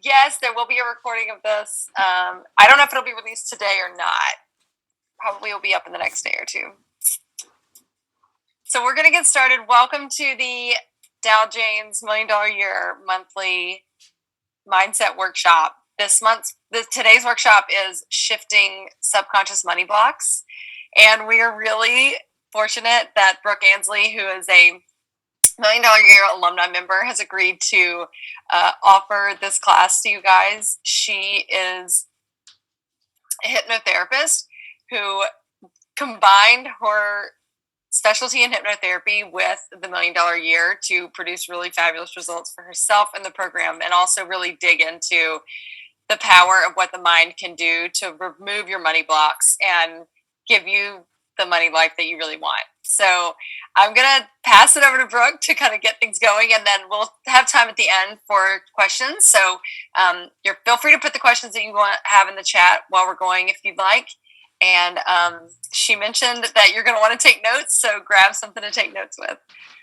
Yes, there will be a recording of this. I don't know if it'll be released today or not. Probably will be up in the next day or two. So we're going to get started. Welcome to the Dow James $1 Million Year monthly mindset workshop. Today's workshop is shifting subconscious money blocks. And we are really fortunate that Brooke Ansley, who is a $1 Million Year alumni member, has agreed to offer this class to you guys. She is a hypnotherapist who combined her specialty in hypnotherapy with the $1 Million Year to produce really fabulous results for herself and the program, and also really dig into the power of what the mind can do to remove your money blocks and give you the money life that you really want. So I'm going to pass it over to Brooke to kind of get things going, and then we'll have time at the end for questions. So feel free to put the questions that you want to have in the chat while we're going if you'd like. And she mentioned that you're going to want to take notes, so grab something to take notes with.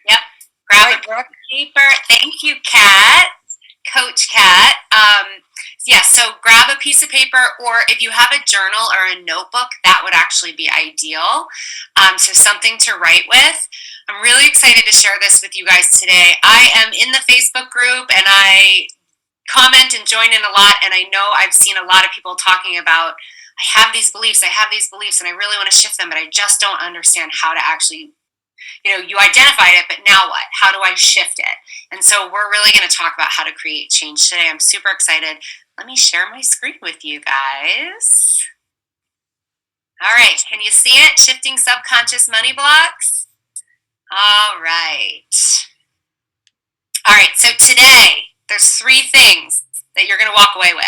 Yep. Grab a paper. Thank you, Kat. Coach Kat. So grab a piece of paper, or if you have a journal or a notebook, that would actually be ideal. So something to write with. I'm really excited to share this with you guys today. I am in the Facebook group, and I comment and join in a lot, and I know I've seen a lot of people talking about, I have these beliefs, and I really want to shift them, but I just don't understand how to actually, you identified it, but now what? How do I shift it? And so we're really going to talk about how to create change today. I'm super excited. Let me share my screen with you guys. All right, can you see it? Shifting subconscious money blocks? All right. All right, so today, there's 3 things that you're going to walk away with.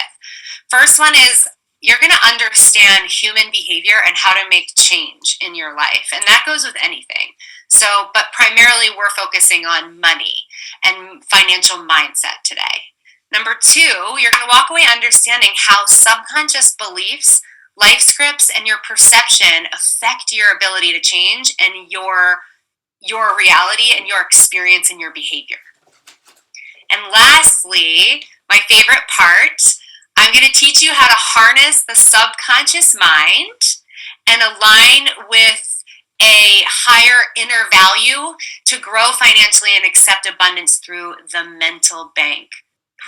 First one is you're going to understand human behavior and how to make change in your life. And that goes with anything. So, but primarily we're focusing on money and financial mindset today. Number 2, you're going to walk away understanding how subconscious beliefs, life scripts, and your perception affect your ability to change and your reality and your experience and your behavior. And lastly, my favorite part, I'm going to teach you how to harness the subconscious mind and align with a higher inner value to grow financially and accept abundance through the mental bank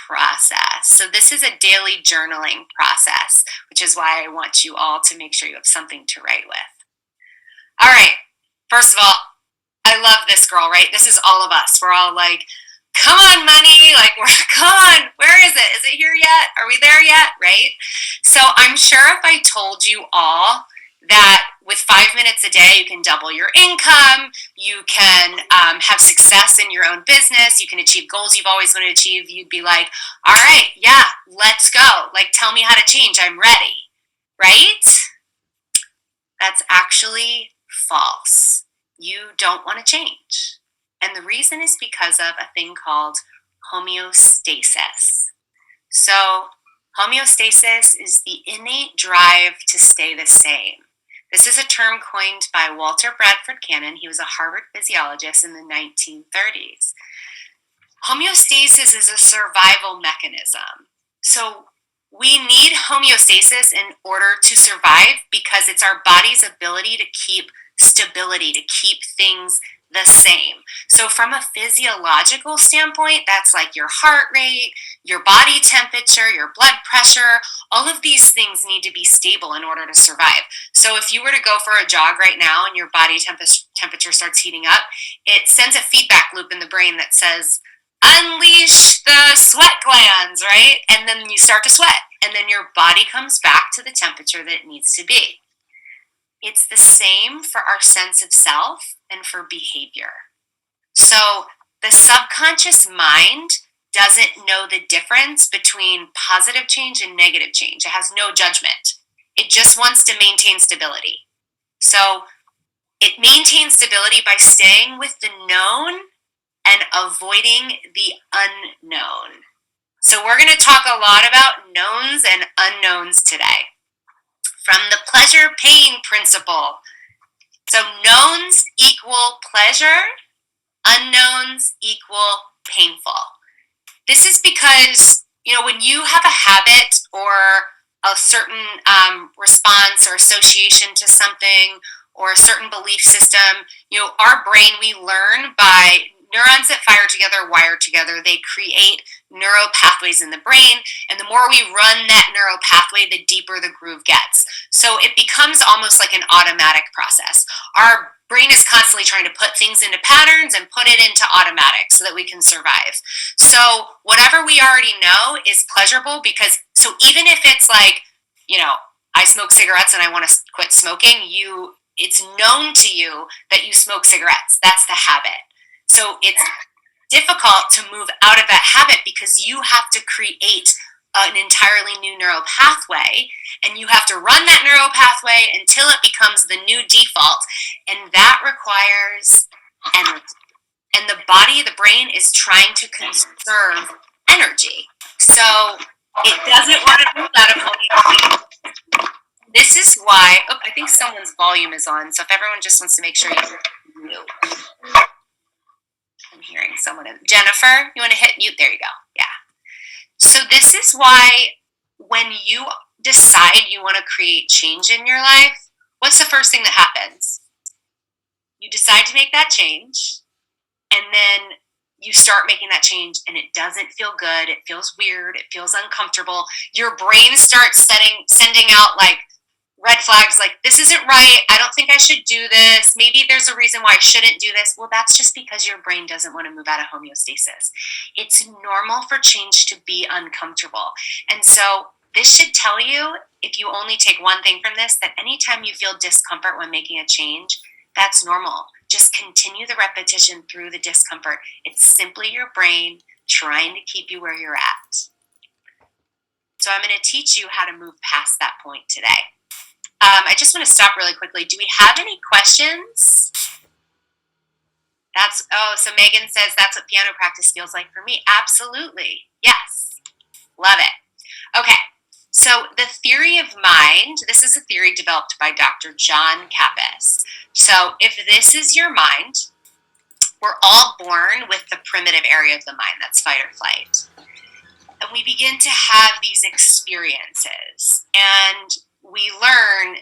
process. So this is a daily journaling process, which is why I want you all to make sure you have something to write with. All right. First of all, I love this girl, right? This is all of us. We're all like, come on, money, come on, where is it? Is it here yet? Are we there yet, right? So I'm sure if I told you all that with 5 minutes a day, you can double your income, you can have success in your own business, you can achieve goals you've always wanted to achieve, you'd be like, all right, yeah, let's go. Tell me how to change, I'm ready, right? That's actually false. You don't want to change. And the reason is because of a thing called homeostasis. So homeostasis is the innate drive to stay the same. This is a term coined by Walter Bradford Cannon. He was a Harvard physiologist in the 1930s. Homeostasis is a survival mechanism. So we need homeostasis in order to survive because it's our body's ability to keep stability, to keep things the same. So from a physiological standpoint, that's like your heart rate, your body temperature, your blood pressure, all of these things need to be stable in order to survive. So if you were to go for a jog right now and your body temperature starts heating up, it sends a feedback loop in the brain that says, unleash the sweat glands, right? And then you start to sweat, and then your body comes back to the temperature that it needs to be. It's the same for our sense of self and for behavior. So the subconscious mind doesn't know the difference between positive change and negative change. It has no judgment. It just wants to maintain stability. So it maintains stability by staying with the known and avoiding the unknown. So we're going to talk a lot about knowns and unknowns today. From the pleasure-pain principle. So knowns equal pleasure, unknowns equal painful. This is because, when you have a habit or a certain response or association to something or a certain belief system, our brain, we learn by neurons that fire together, wire together. They create neural pathways in the brain, and the more we run that neural pathway, the deeper the groove gets. So it becomes almost like an automatic process. Our brain is constantly trying to put things into patterns and put it into automatic so that we can survive. So whatever we already know is pleasurable because, so even if it's like, I smoke cigarettes and I want to quit smoking, it's known to you that you smoke cigarettes. That's the habit. So it's difficult to move out of that habit because you have to create an entirely new neural pathway, and you have to run that neural pathway until it becomes the new default, and that requires energy. And the body, the brain, is trying to conserve energy. So it doesn't want to move out of homeostasis. This is why, I think someone's volume is on, so if everyone just wants to make sure you mute. I'm hearing someone. Jennifer, you want to hit mute? There you go. Yeah. So this is why when you decide you want to create change in your life, what's the first thing that happens? You decide to make that change, and then you start making that change, and it doesn't feel good. It feels weird. It feels uncomfortable. Your brain starts sending out like red flags, like, this isn't right. I don't think I should do this. Maybe there's a reason why I shouldn't do this. Well, that's just because your brain doesn't want to move out of homeostasis. It's normal for change to be uncomfortable. And so this should tell you, if you only take one thing from this, that anytime you feel discomfort when making a change, that's normal. Just continue the repetition through the discomfort. It's simply your brain trying to keep you where you're at. So I'm going to teach you how to move past that point today. I just want to stop really quickly. Do we have any questions? So Megan says that's what piano practice feels like for me. Absolutely. Yes. Love it. Okay. So the theory of mind, this is a theory developed by Dr. John Kappas. So if this is your mind, we're all born with the primitive area of the mind, that's fight or flight. And we begin to have these experiences, and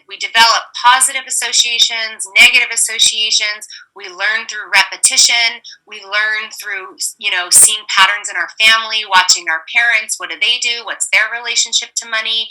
we develop positive associations, negative associations. We learn through repetition. We learn through, seeing patterns in our family, watching our parents. What do they do? What's their relationship to money?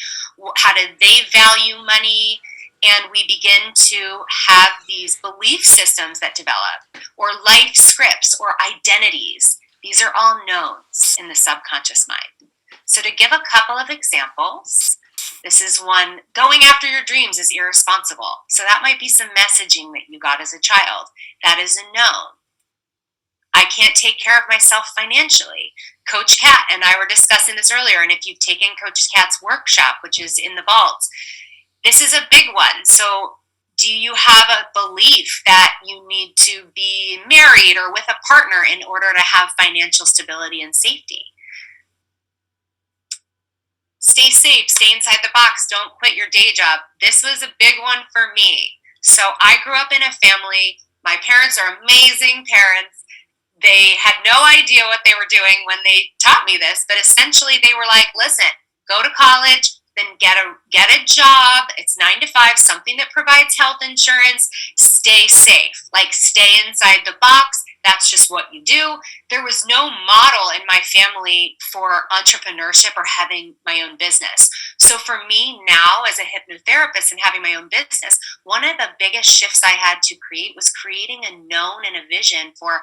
How do they value money? And we begin to have these belief systems that develop, or life scripts, or identities. These are all knowns in the subconscious mind. So to give a couple of examples, this is one: going after your dreams is irresponsible. So that might be some messaging that you got as a child. That is a known. I can't take care of myself financially. Coach Kat and I were discussing this earlier, and if you've taken Coach Kat's workshop, which is in the vault, this is a big one. So do you have a belief that you need to be married or with a partner in order to have financial stability and safety? Stay safe, stay inside the box, don't quit your day job. This was a big one for me. So I grew up in a family. My parents are amazing parents. They had no idea what they were doing when they taught me this, but essentially they were like, listen, go to college, then get a job. It's 9 to 5, something that provides health insurance. Stay safe, like stay inside the box. That's just what you do. There was no model in my family for entrepreneurship or having my own business. So for me now, as a hypnotherapist and having my own business, one of the biggest shifts I had to create was creating a known and a vision for,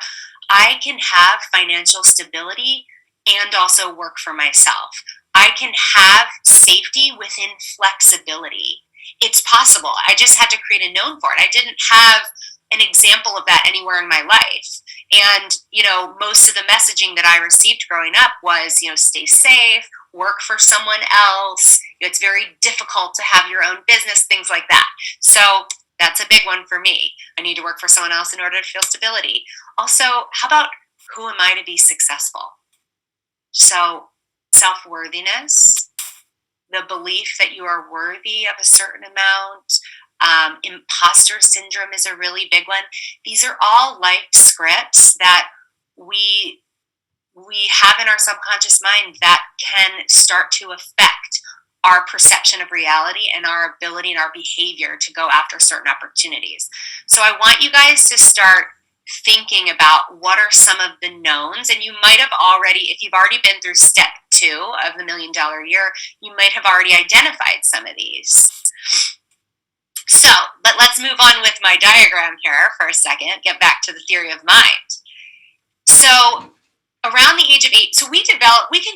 I can have financial stability and also work for myself. I can have safety within flexibility. It's possible. I just had to create a known for it. I didn't have an example of that anywhere in my life. And, most of the messaging that I received growing up was, stay safe, work for someone else. It's very difficult to have your own business, things like that. So that's a big one for me. I need to work for someone else in order to feel stability. Also, how about, who am I to be successful? So self-worthiness, the belief that you are worthy of a certain amount. Imposter syndrome is a really big one. These are all life scripts that we we have in our subconscious mind that can start to affect our perception of reality and our ability and our behavior to go after certain opportunities. So I want you guys to start thinking about what are some of the knowns, and you might have already, if you've already been through step 2 of the $1 Million Year, you might have already identified some of these. So, but let's move on with my diagram here for a second, get back to the theory of mind. So around the age of 8, so we can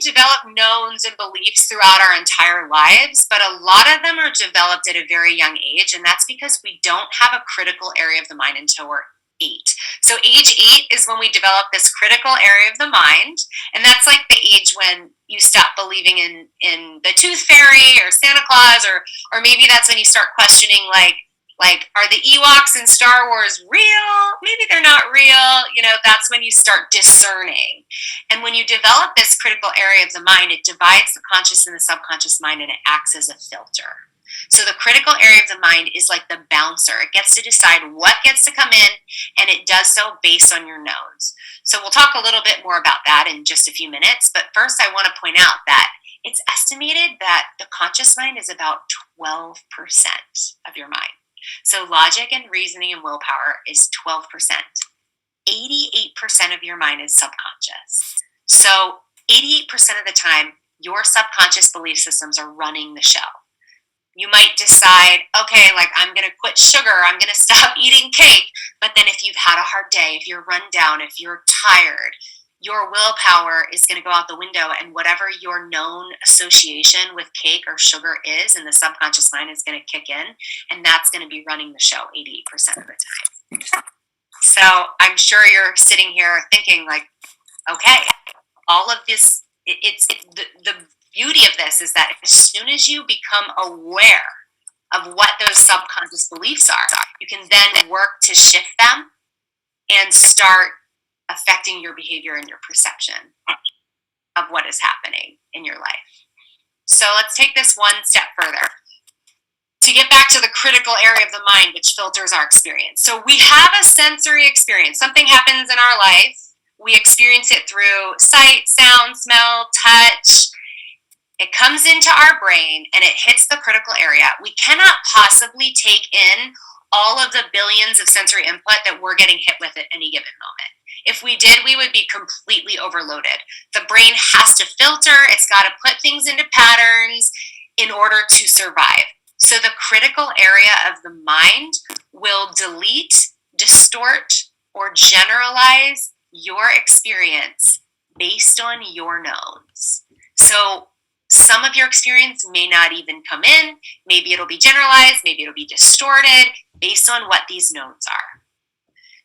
develop knowns and beliefs throughout our entire lives, but a lot of them are developed at a very young age, and that's because we don't have a critical area of the mind until we're 8. So age 8 is when we develop this critical area of the mind, and that's like the age when you stop believing in the tooth fairy or Santa Claus, or maybe that's when you start questioning like are the Ewoks in Star Wars real? Maybe they're not real. That's when you start discerning. And when you develop this critical area of the mind, it divides the conscious and the subconscious mind, and it acts as a filter. So the critical area of the mind is like the bouncer. It gets to decide what gets to come in, and it does so based on your knowns. So we'll talk a little bit more about that in just a few minutes. But first, I want to point out that it's estimated that the conscious mind is about 12% of your mind. So logic and reasoning and willpower is 12%. 88% of your mind is subconscious. So 88% of the time, your subconscious belief systems are running the show. You might decide, okay, like I'm going to quit sugar, I'm going to stop eating cake. But then if you've had a hard day, if you're run down, if you're tired, your willpower is going to go out the window, and whatever your known association with cake or sugar is in the subconscious mind is going to kick in, and that's going to be running the show 88% of the time. So I'm sure you're sitting here thinking like, okay, all of this, the beauty of this is that as soon as you become aware of what those subconscious beliefs are, you can then work to shift them and start affecting your behavior and your perception of what is happening in your life. So let's take this one step further to get back to the critical area of the mind, which filters our experience. So we have a sensory experience. Something happens in our life. We experience it through sight, sound, smell, touch. It comes into our brain and it hits the critical area. We cannot possibly take in all of the billions of sensory input that we're getting hit with at any given moment. If we did, we would be completely overloaded. The brain has to filter. It's got to put things into patterns in order to survive. So the critical area of the mind will delete, distort, or generalize your experience based on your knowns. So some of your experience may not even come in. Maybe it'll be generalized. Maybe it'll be distorted based on what these knowns are.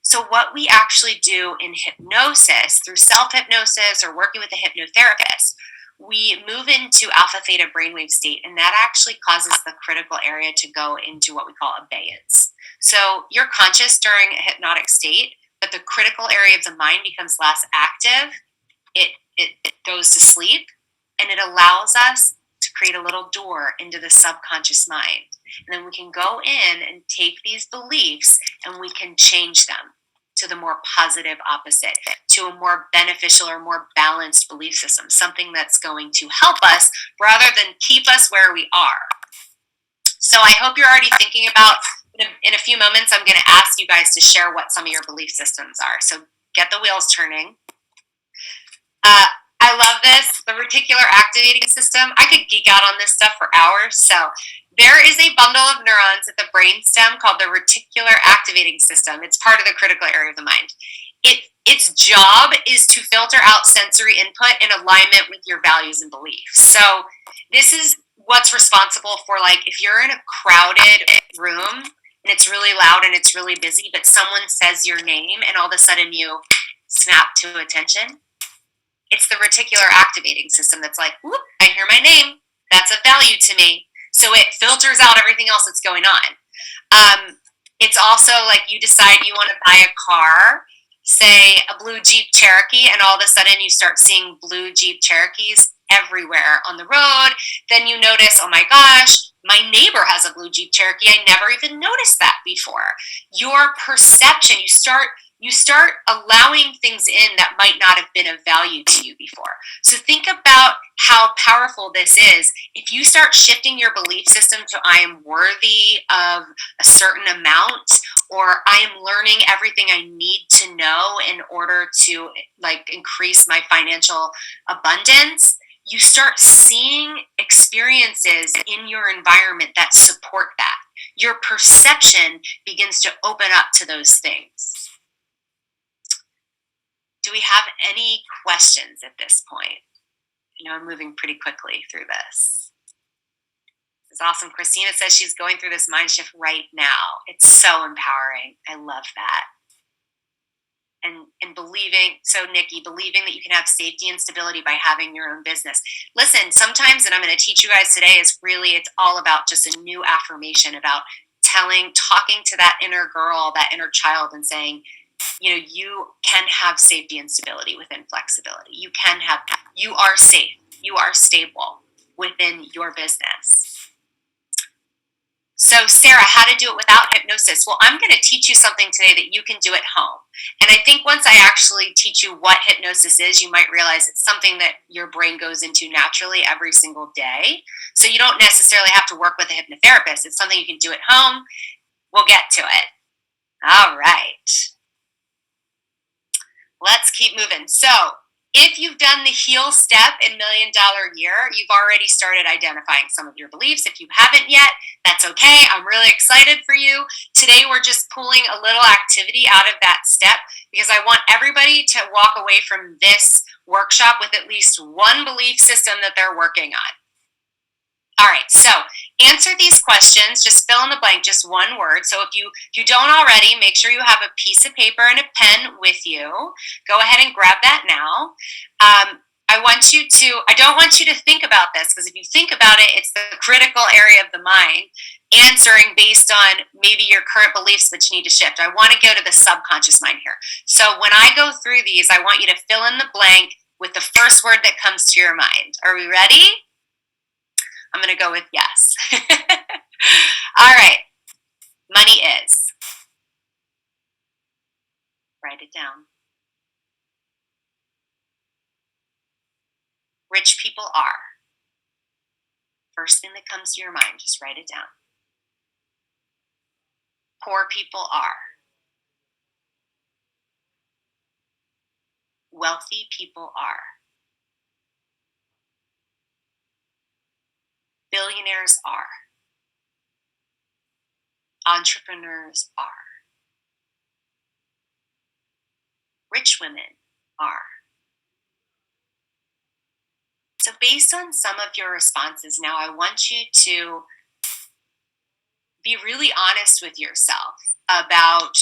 So what we actually do in hypnosis, through self-hypnosis or working with a hypnotherapist, we move into alpha theta brainwave state, and that actually causes the critical area to go into what we call abeyance. So you're conscious during a hypnotic state, but the critical area of the mind becomes less active. It goes to sleep, and it allows us to create a little door into the subconscious mind. And then we can go in and take these beliefs and we can change them to the more positive opposite, to a more beneficial or more balanced belief system, something that's going to help us rather than keep us where we are. So I hope you're already thinking about, in a few moments, I'm going to ask you guys to share what some of your belief systems are. So get the wheels turning. I love this, the reticular activating system. I could geek out on this stuff for hours. So there is a bundle of neurons at the brainstem called the reticular activating system. It's part of the critical area of the mind. Its job is to filter out sensory input in alignment with your values and beliefs. So this is what's responsible for, like, if you're in a crowded room and it's really loud and it's really busy, but someone says your name and all of a sudden you snap to attention. It's the reticular activating system that's like, whoop, I hear my name. That's of value to me. So it filters out everything else that's going on. It's also like you decide you want to buy a car, say a blue Jeep Cherokee, and all of a sudden you start seeing blue Jeep Cherokees everywhere on the road. Then you notice, oh my gosh, my neighbor has a blue Jeep Cherokee. I never even noticed that before. Your perception, you start allowing things in that might not have been of value to you before. So think about how powerful this is. If you start shifting your belief system to I am worthy of a certain amount, or I am learning everything I need to know in order to increase my financial abundance, you start seeing experiences in your environment that support that. Your perception begins to open up to those things. Do we have any questions at this point? I'm moving pretty quickly through this. It's awesome. Christina says she's going through this mind shift right now. It's so empowering. I love that. And believing, so Nikki, believing that you can have safety and stability by having your own business. Listen, sometimes, and I'm going to teach you guys today, it's all about just a new affirmation about talking to that inner girl, that inner child, and saying, you can have safety and stability within flexibility. You are safe. You are stable within your business. So Sarah, how to do it without hypnosis? Well, I'm going to teach you something today that you can do at home. And I think once I actually teach you what hypnosis is, you might realize it's something that your brain goes into naturally every single day. So you don't necessarily have to work with a hypnotherapist. It's something you can do at home. We'll get to it. All right. Let's keep moving. So if you've done the heal step in $1 Million Year, you've already started identifying some of your beliefs. If you haven't yet, that's okay. I'm really excited for you. Today, we're just pulling a little activity out of that step because I want everybody to walk away from this workshop with at least one belief system that they're working on. All right, so answer these questions. Just fill in the blank, just one word. So if you don't already, make sure you have a piece of paper and a pen with you. Go ahead and grab that now. I don't want you to think about this, because if you think about it, it's the critical area of the mind, answering based on maybe your current beliefs that you need to shift. I want to go to the subconscious mind here. So when I go through these, I want you to fill in the blank with the first word that comes to your mind. Are we ready? I'm going to go with yes. All right. Money is. Write it down. Rich people are. First thing that comes to your mind, just write it down. Poor people are. Wealthy people are. Billionaires are. Entrepreneurs are. Rich women are. So based on some of your responses now, I want you to be really honest with yourself about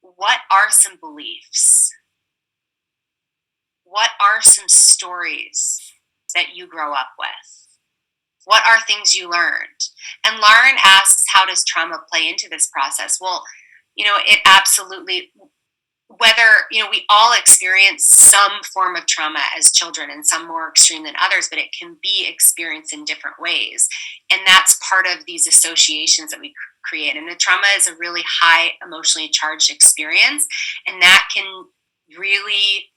what are some beliefs? What are some stories that you grow up with? What are things you learned? And Lauren asks, how does trauma play into this process? Well, it absolutely, we all experience some form of trauma as children, and some more extreme than others, but it can be experienced in different ways. And that's part of these associations that we create. And the trauma is a really high emotionally charged experience, and that can really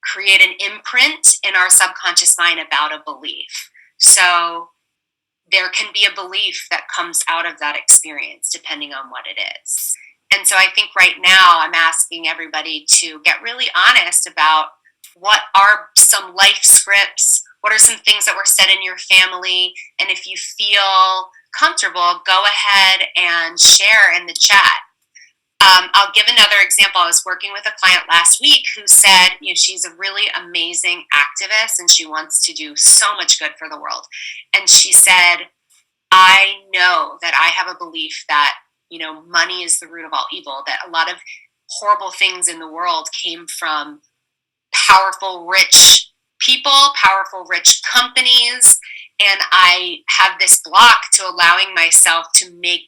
create an imprint in our subconscious mind about a belief. So there can be a belief that comes out of that experience depending on what it is. And so I think right now I'm asking everybody to get really honest about what are some life scripts, what are some things that were said in your family, and if you feel comfortable, go ahead and share in the chat. I'll give another example. I was working with a client last week who said, she's a really amazing activist and she wants to do so much good for the world. And she said, I know that I have a belief that, money is the root of all evil, that a lot of horrible things in the world came from powerful, rich people, powerful, rich companies. And I have this block to allowing myself to make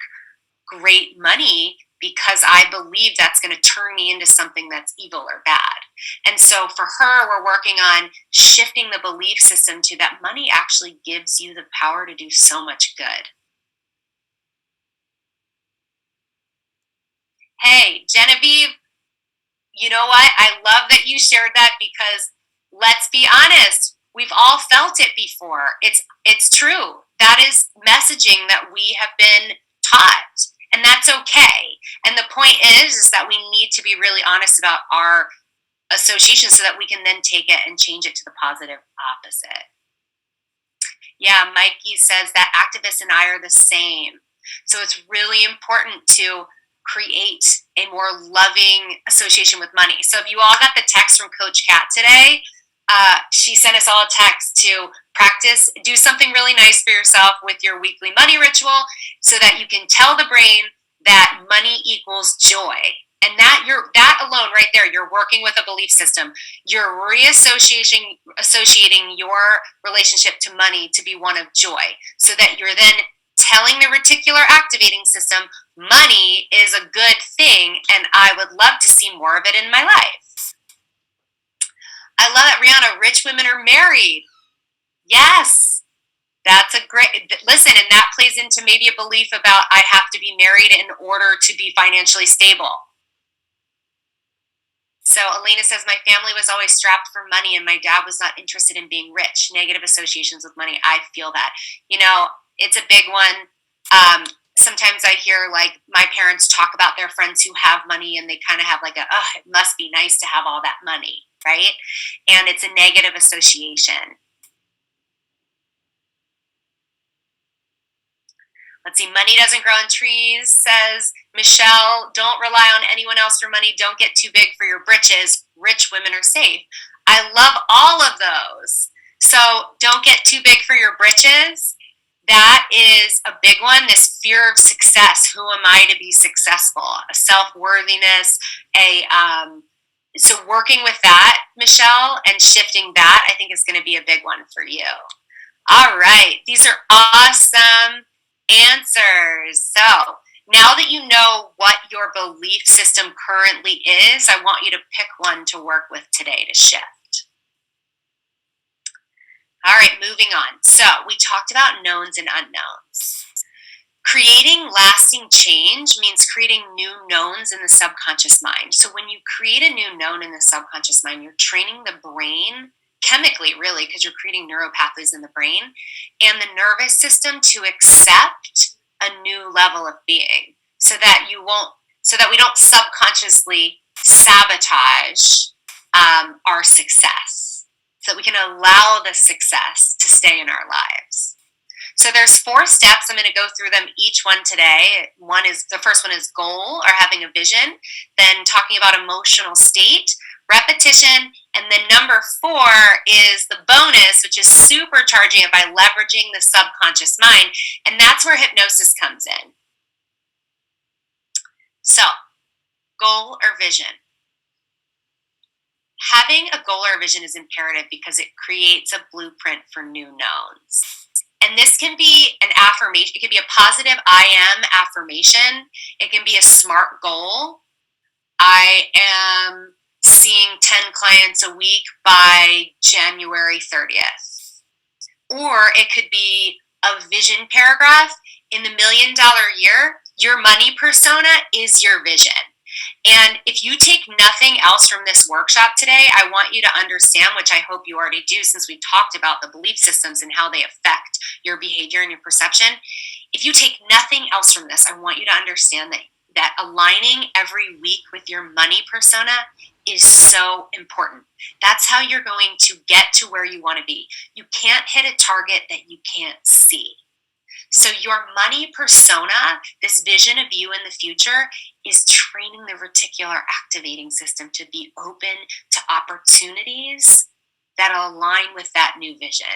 great money because I believe that's going to turn me into something that's evil or bad. And so for her, we're working on shifting the belief system to that money actually gives you the power to do so much good. Hey, Genevieve, you know what? I love that you shared that, because let's be honest, we've all felt it before. It's true. That is messaging that we have been taught, and that's okay. And the point is that we need to be really honest about our association so that we can then take it and change it to the positive opposite. Yeah, Mikey says that activists and I are the same. So it's really important to create a more loving association with money. So if you all got the text from Coach Kat today, she sent us all a text to practice, do something really nice for yourself with your weekly money ritual so that you can tell the brain that money equals joy. And that alone right there, you're working with a belief system. You're associating your relationship to money to be one of joy, so that you're then telling the reticular activating system, money is a good thing, and I would love to see more of it in my life. I love it, Rihanna. Rich women are married. Yes. That's a great, listen, and that plays into maybe a belief about I have to be married in order to be financially stable. So Elena says, my family was always strapped for money and my dad was not interested in being rich. Negative associations with money. I feel that. You know, it's a big one. Sometimes I hear like my parents talk about their friends who have money and they kind of have like it must be nice to have all that money, right? And it's a negative association. Let's see, money doesn't grow on trees, says Michelle. Don't rely on anyone else for money. Don't get too big for your britches. Rich women are safe. I love all of those. So don't get too big for your britches. That is a big one, this fear of success. Who am I to be successful? A self-worthiness, so working with that, Michelle, and shifting that, I think is going to be a big one for you. All right, these are awesome answers. So now that you know what your belief system currently is, I want you to pick one to work with today to shift. All right, moving on. So we talked about knowns and unknowns. Creating lasting change means creating new knowns in the subconscious mind. So when you create a new known in the subconscious mind, you're training the brain chemically, really, because you're creating neural pathways in the brain and the nervous system to accept a new level of being, so that we don't subconsciously sabotage our success, so that we can allow the success to stay in our lives. So there's 4 steps. I'm going to go through them each one today. The first one is goal, or having a vision, then talking about emotional state, repetition, and then number 4 is the bonus, which is supercharging it by leveraging the subconscious mind, and that's where hypnosis comes in. So, goal or vision. Having a goal or a vision is imperative because it creates a blueprint for new knowns. And this can be an affirmation. It can be a positive I am affirmation. It can be a SMART goal. I am seeing 10 clients a week by January 30th. Or it could be a vision paragraph. In the $1 million year, your money persona is your vision. And if you take nothing else from this workshop today, I want you to understand, which I hope you already do since we talked about the belief systems and how they affect your behavior and your perception. If you take nothing else from this, I want you to understand that aligning every week with your money persona is so important. That's how you're going to get to where you want to be. You can't hit a target that you can't see. So your money persona, this vision of you in the future, is training the reticular activating system to be open to opportunities that align with that new vision.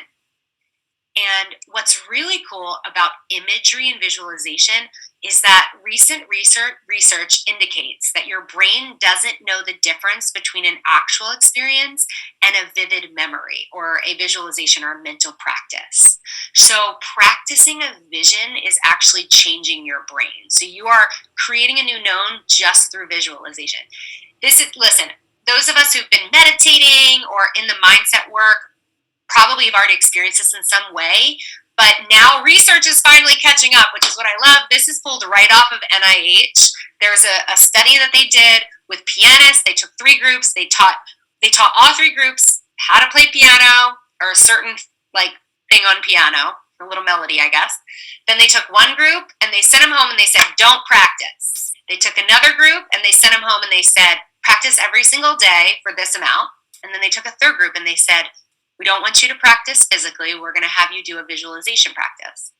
And what's really cool about imagery and visualization is that recent research indicates that your brain doesn't know the difference between an actual experience and a vivid memory or a visualization or a mental practice. So practicing a vision is actually changing your brain. So you are creating a new known just through visualization. Listen, those of us who've been meditating or in the mindset work probably have already experienced this in some way, but now research is finally catching up, which is what I love. This is pulled right off of NIH. There's a study that they did with pianists. They took 3 groups. They taught all 3 groups how to play piano or a certain like thing on piano, a little melody, I guess. Then they took 1 group and they sent them home and they said, don't practice. They took another group and they sent them home and they said, practice every single day for this amount. And then they took a 3rd group and they said, we don't want you to practice physically. We're going to have you do a visualization practice.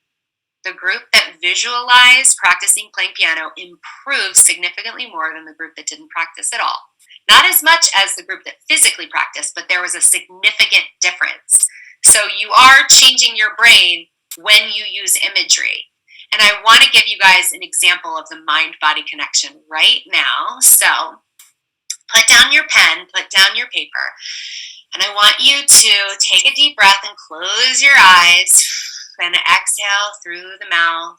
The group that visualized practicing playing piano improved significantly more than the group that didn't practice at all. Not as much as the group that physically practiced, but there was a significant difference. So you are changing your brain when you use imagery. And I want to give you guys an example of the mind-body connection right now. So put down your pen, put down your paper, and I want you to take a deep breath and close your eyes and exhale through the mouth,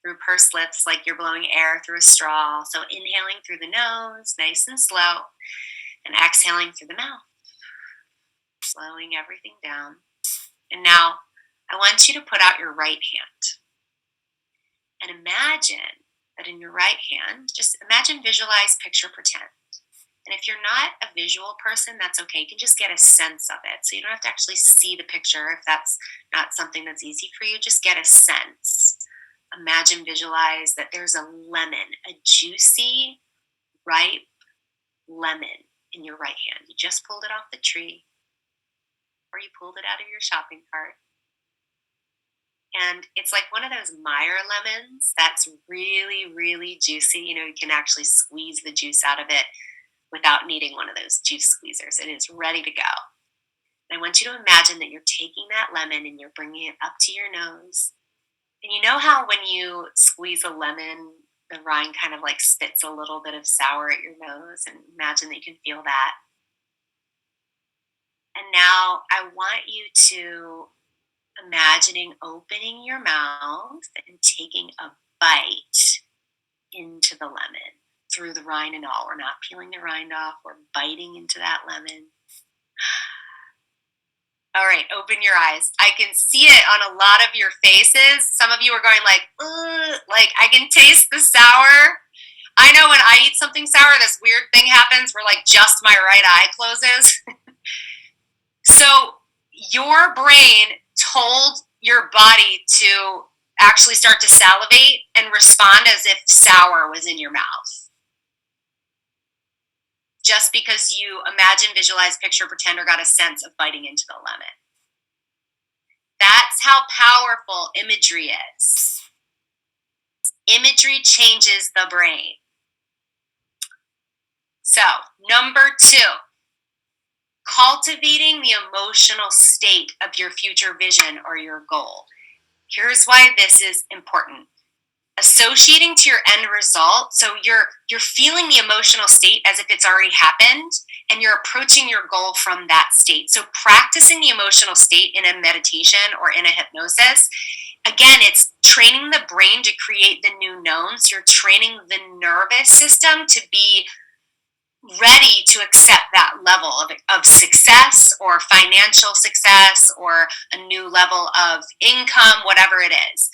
through pursed lips like you're blowing air through a straw. So inhaling through the nose, nice and slow, and exhaling through the mouth, slowing everything down. And now I want you to put out your right hand and imagine that in your right hand, just imagine, visualize, picture, pretend. And if you're not a visual person, that's okay. You can just get a sense of it. So you don't have to actually see the picture if that's not something that's easy for you. Just get a sense. Imagine, visualize that there's a lemon, a juicy, ripe lemon in your right hand. You just pulled it off the tree or you pulled it out of your shopping cart. And it's like one of those Meyer lemons that's really, really juicy. You know, you can actually squeeze the juice out of it without needing one of those juice squeezers. It is ready to go. And I want you to imagine that you're taking that lemon and you're bringing it up to your nose. And you know how when you squeeze a lemon, the rind kind of like spits a little bit of sour at your nose? And imagine that you can feel that. And now I want you to imagining opening your mouth and taking a bite into the lemon. Through the rind and all. We're not peeling the rind off. We're biting into that lemon. All right, open your eyes. I can see it on a lot of your faces. Some of you are going like, ugh, like I can taste the sour. I know when I eat something sour, this weird thing happens where like just my right eye closes. So your brain told your body to actually start to salivate and respond as if sour was in your mouth. Just because you imagine, visualize, picture, pretend, or got a sense of biting into the lemon. That's how powerful imagery is. Imagery changes the brain. So, number 2, cultivating the emotional state of your future vision or your goal. Here's why this is important. Associating to your end result, so you're feeling the emotional state as if it's already happened, and you're approaching your goal from that state. So practicing the emotional state in a meditation or in a hypnosis, again, it's training the brain to create the new knowns. You're training the nervous system to be ready to accept that level of success or financial success or a new level of income, whatever it is.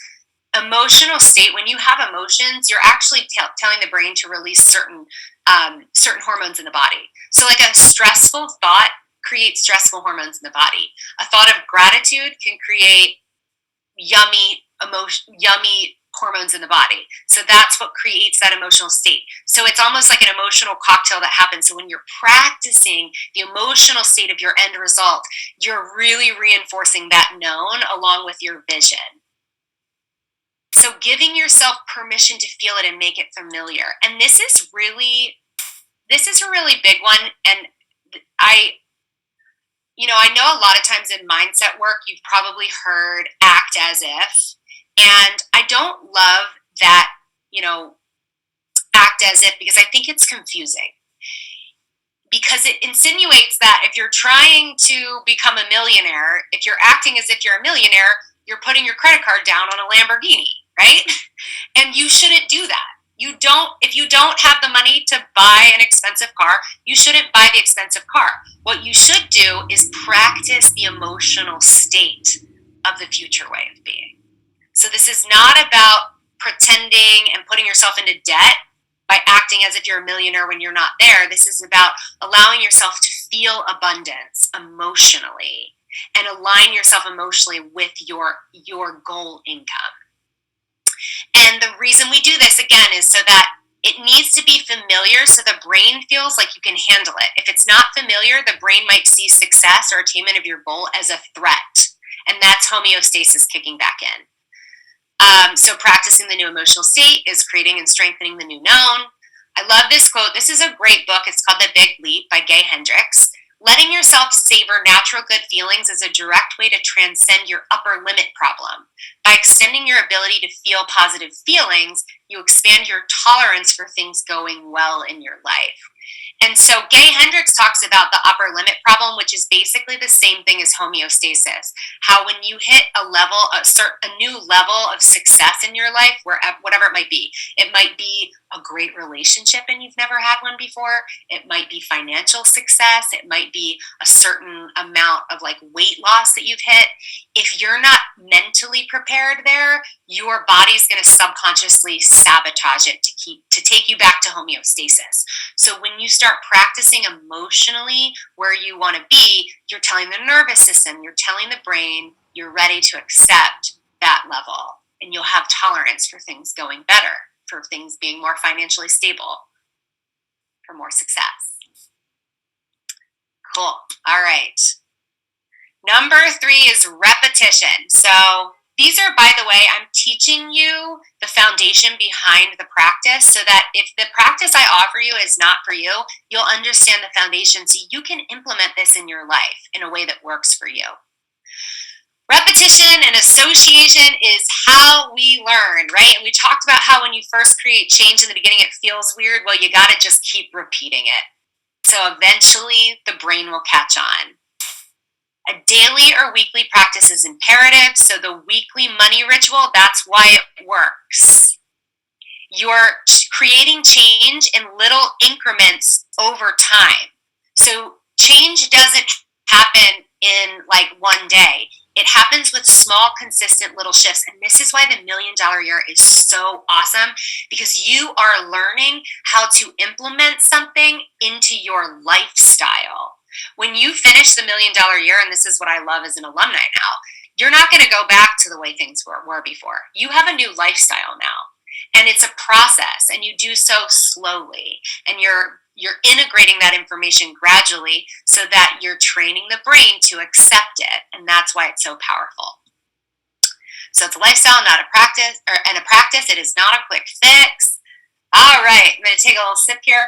Emotional state, when you have emotions, you're actually telling the brain to release certain hormones in the body. So like a stressful thought creates stressful hormones in the body. A thought of gratitude can create yummy hormones in the body. So that's what creates that emotional state. So it's almost like an emotional cocktail that happens. So when you're practicing the emotional state of your end result, you're really reinforcing that known along with your vision. So giving yourself permission to feel it and make it familiar. And this is a really big one. And I know a lot of times in mindset work, you've probably heard act as if. And I don't love that, act as if, because I think it's confusing. Because it insinuates that if you're trying to become a millionaire, if you're acting as if you're a millionaire, you're putting your credit card down on a Lamborghini, right? And you shouldn't do that. If you don't have the money to buy an expensive car, you shouldn't buy the expensive car. What you should do is practice the emotional state of the future way of being. So this is not about pretending and putting yourself into debt by acting as if you're a millionaire when you're not there. This is about allowing yourself to feel abundance emotionally and align yourself emotionally with your goal income. And the reason we do this, again, is so that it needs to be familiar so the brain feels like you can handle it. If it's not familiar, the brain might see success or attainment of your goal as a threat. And that's homeostasis kicking back in. So practicing the new emotional state is creating and strengthening the new known. I love this quote. This is a great book. It's called The Big Leap by Gay Hendricks. Letting yourself savor natural good feelings is a direct way to transcend your upper limit problem. By extending your ability to feel positive feelings, you expand your tolerance for things going well in your life. And so Gay Hendricks talks about the upper limit problem, which is basically the same thing as homeostasis. How when you hit a new level of success in your life, whatever it might be a great relationship and you've never had one before. It might be financial success. It might be a certain amount of like weight loss that you've hit. If you're not mentally prepared there, your body's going to subconsciously sabotage it to take you back to homeostasis. So when you start practicing emotionally where you want to be, you're telling the nervous system, you're telling the brain, you're ready to accept that level. And you'll have tolerance for things going better, for things being more financially stable, for more success. Cool. All right. Number 3 is repetition. So these are, by the way, I'm teaching you the foundation behind the practice so that if the practice I offer you is not for you, you'll understand the foundation so you can implement this in your life in a way that works for you. Repetition and association is how we learn, right? And we talked about how when you first create change in the beginning, it feels weird. Well, you got to just keep repeating it. So eventually the brain will catch on. A daily or weekly practice is imperative. So the weekly money ritual, that's why it works. You're creating change in little increments over time. So change doesn't happen in like one day. It happens with small, consistent little shifts. And this is why the $1 Million Year is so awesome, because you are learning how to implement something into your lifestyle. When you finish the $1 Million Year, and this is what I love as an alumni now, you're not going to go back to the way things were before. You have a new lifestyle now. And it's a process, and you do so slowly. And you're integrating that information gradually so that you're training the brain to accept it. And that's why it's so powerful. So it's a lifestyle, not a practice, and a practice. It is not a quick fix. All right, I'm going to take a little sip here.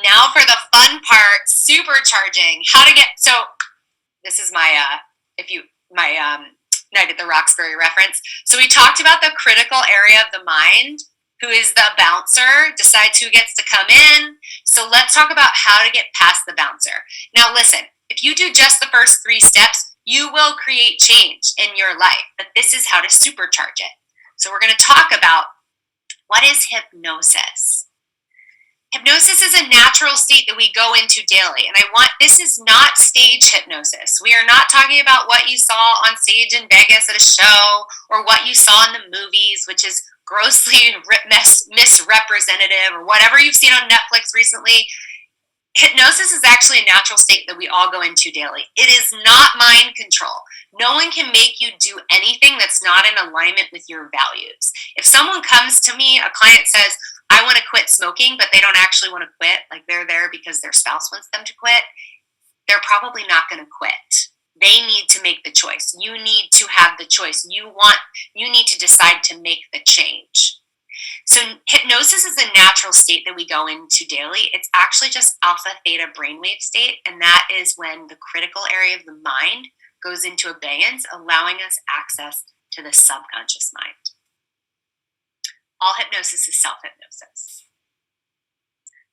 Now for the fun part, supercharging. So this is my Night at the Roxbury reference. So we talked about the critical area of the mind, who is the bouncer, decides who gets to come in. So let's talk about how to get past the bouncer. Now listen, if you do just the first 3 steps, you will create change in your life, but this is how to supercharge it. So we're going to talk about what is hypnosis. Hypnosis is a natural state that we go into daily. And this is not stage hypnosis. We are not talking about what you saw on stage in Vegas at a show or what you saw in the movies, which is grossly misrepresentative, or whatever you've seen on Netflix recently. Hypnosis is actually a natural state that we all go into daily. It is not mind control. No one can make you do anything that's not in alignment with your values. If someone comes to me, a client says, I want to quit smoking, but they don't actually want to quit, like they're there because their spouse wants them to quit, they're probably not going to quit. They need to make the choice. You need to have the choice. You need to decide to make the change. So hypnosis is a natural state that we go into daily. It's actually just alpha theta brainwave state, and that is when the critical area of the mind goes into abeyance, allowing us access to the subconscious mind. All hypnosis is self-hypnosis.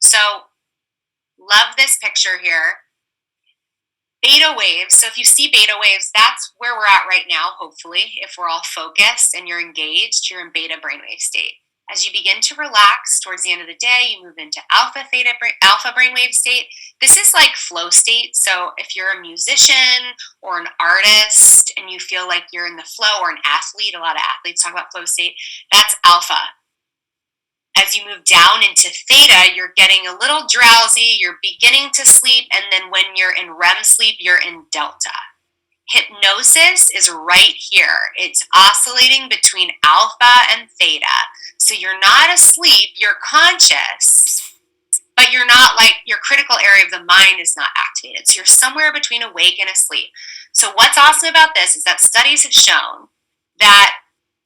So, love this picture here. Beta waves. So if you see beta waves, that's where we're at right now, hopefully. If we're all focused and you're engaged, you're in beta brainwave state. As you begin to relax towards the end of the day, you move into alpha brainwave state. This is like flow state. So if you're a musician or an artist and you feel like you're in the flow, or an athlete, a lot of athletes talk about flow state, that's alpha. As you move down into theta, you're getting a little drowsy, you're beginning to sleep, and then when you're in REM sleep, you're in delta. Hypnosis is right here. It's oscillating between alpha and theta. So you're not asleep, you're conscious, but you're not like, your critical area of the mind is not activated. So you're somewhere between awake and asleep. So what's awesome about this is that studies have shown that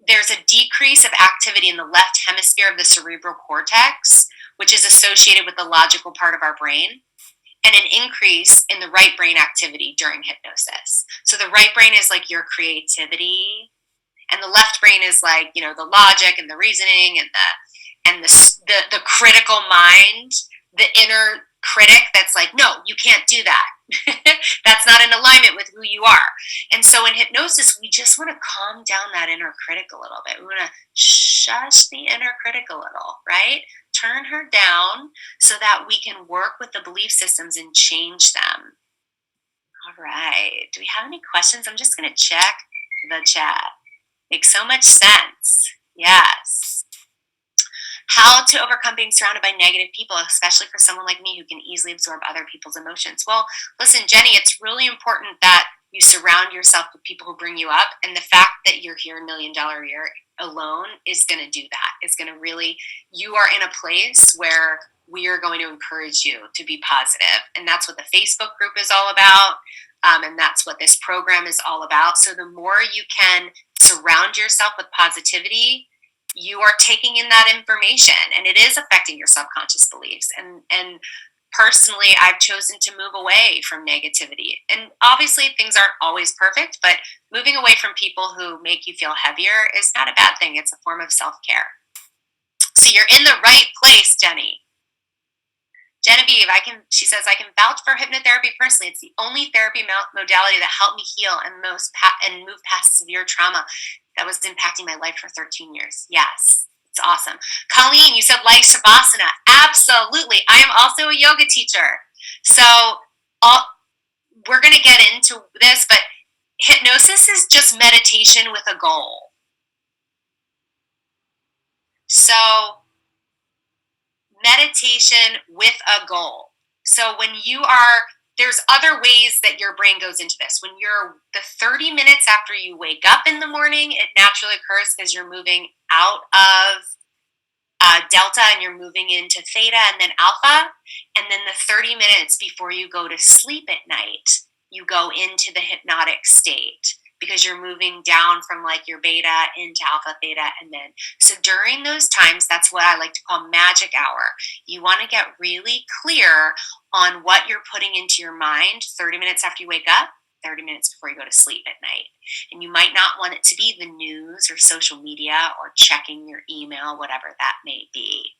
there's a decrease of activity in the left hemisphere of the cerebral cortex, which is associated with the logical part of our brain, and an increase in the right brain activity during hypnosis. So the right brain is like your creativity, and the left brain is like, you know, the logic and the reasoning and the critical mind, the inner critic that's like, no, you can't do that. That's not in alignment with who you are. And so in hypnosis, we just want to calm down that inner critic a little bit. We want to shush the inner critic a little, right? Turn her down so that we can work with the belief systems and change them. All right. Do we have any questions? I'm just going to check the chat. Makes so much sense. Yes. How to overcome being surrounded by negative people, especially for someone like me who can easily absorb other people's emotions. Well, listen, Jenny, it's really important that you surround yourself with people who bring you up. And the fact that you're here $1 million a year alone is going to do that. It's going to really, you are in a place where we are going to encourage you to be positive. And that's what the Facebook group is all about. And that's what this program is all about. So the more you can surround yourself with positivity, you are taking in that information, and it is affecting your subconscious beliefs. And personally, I've chosen to move away from negativity. And obviously things aren't always perfect, but moving away from people who make you feel heavier is not a bad thing. It's a form of self-care. So you're in the right place, Jenny. Genevieve, she says, I can vouch for hypnotherapy personally. It's the only therapy modality that helped me heal and move past severe trauma that was impacting my life for 13 years. Yes, it's awesome. Colleen, you said like Shavasana. Absolutely. I am also a yoga teacher. So we're going to get into this, but hypnosis is just meditation with a goal. So meditation with a goal. So when there's other ways that your brain goes into this. When you're the 30 minutes after you wake up in the morning, it naturally occurs because you're moving out of delta and you're moving into theta and then alpha. And then the 30 minutes before you go to sleep at night, you go into the hypnotic state because you're moving down from like your beta into alpha, theta, and then. So during those times, that's what I like to call magic hour. You want to get really clear on what you're putting into your mind 30 minutes after you wake up, 30 minutes before you go to sleep at night. And you might not want it to be the news or social media or checking your email, whatever that may be.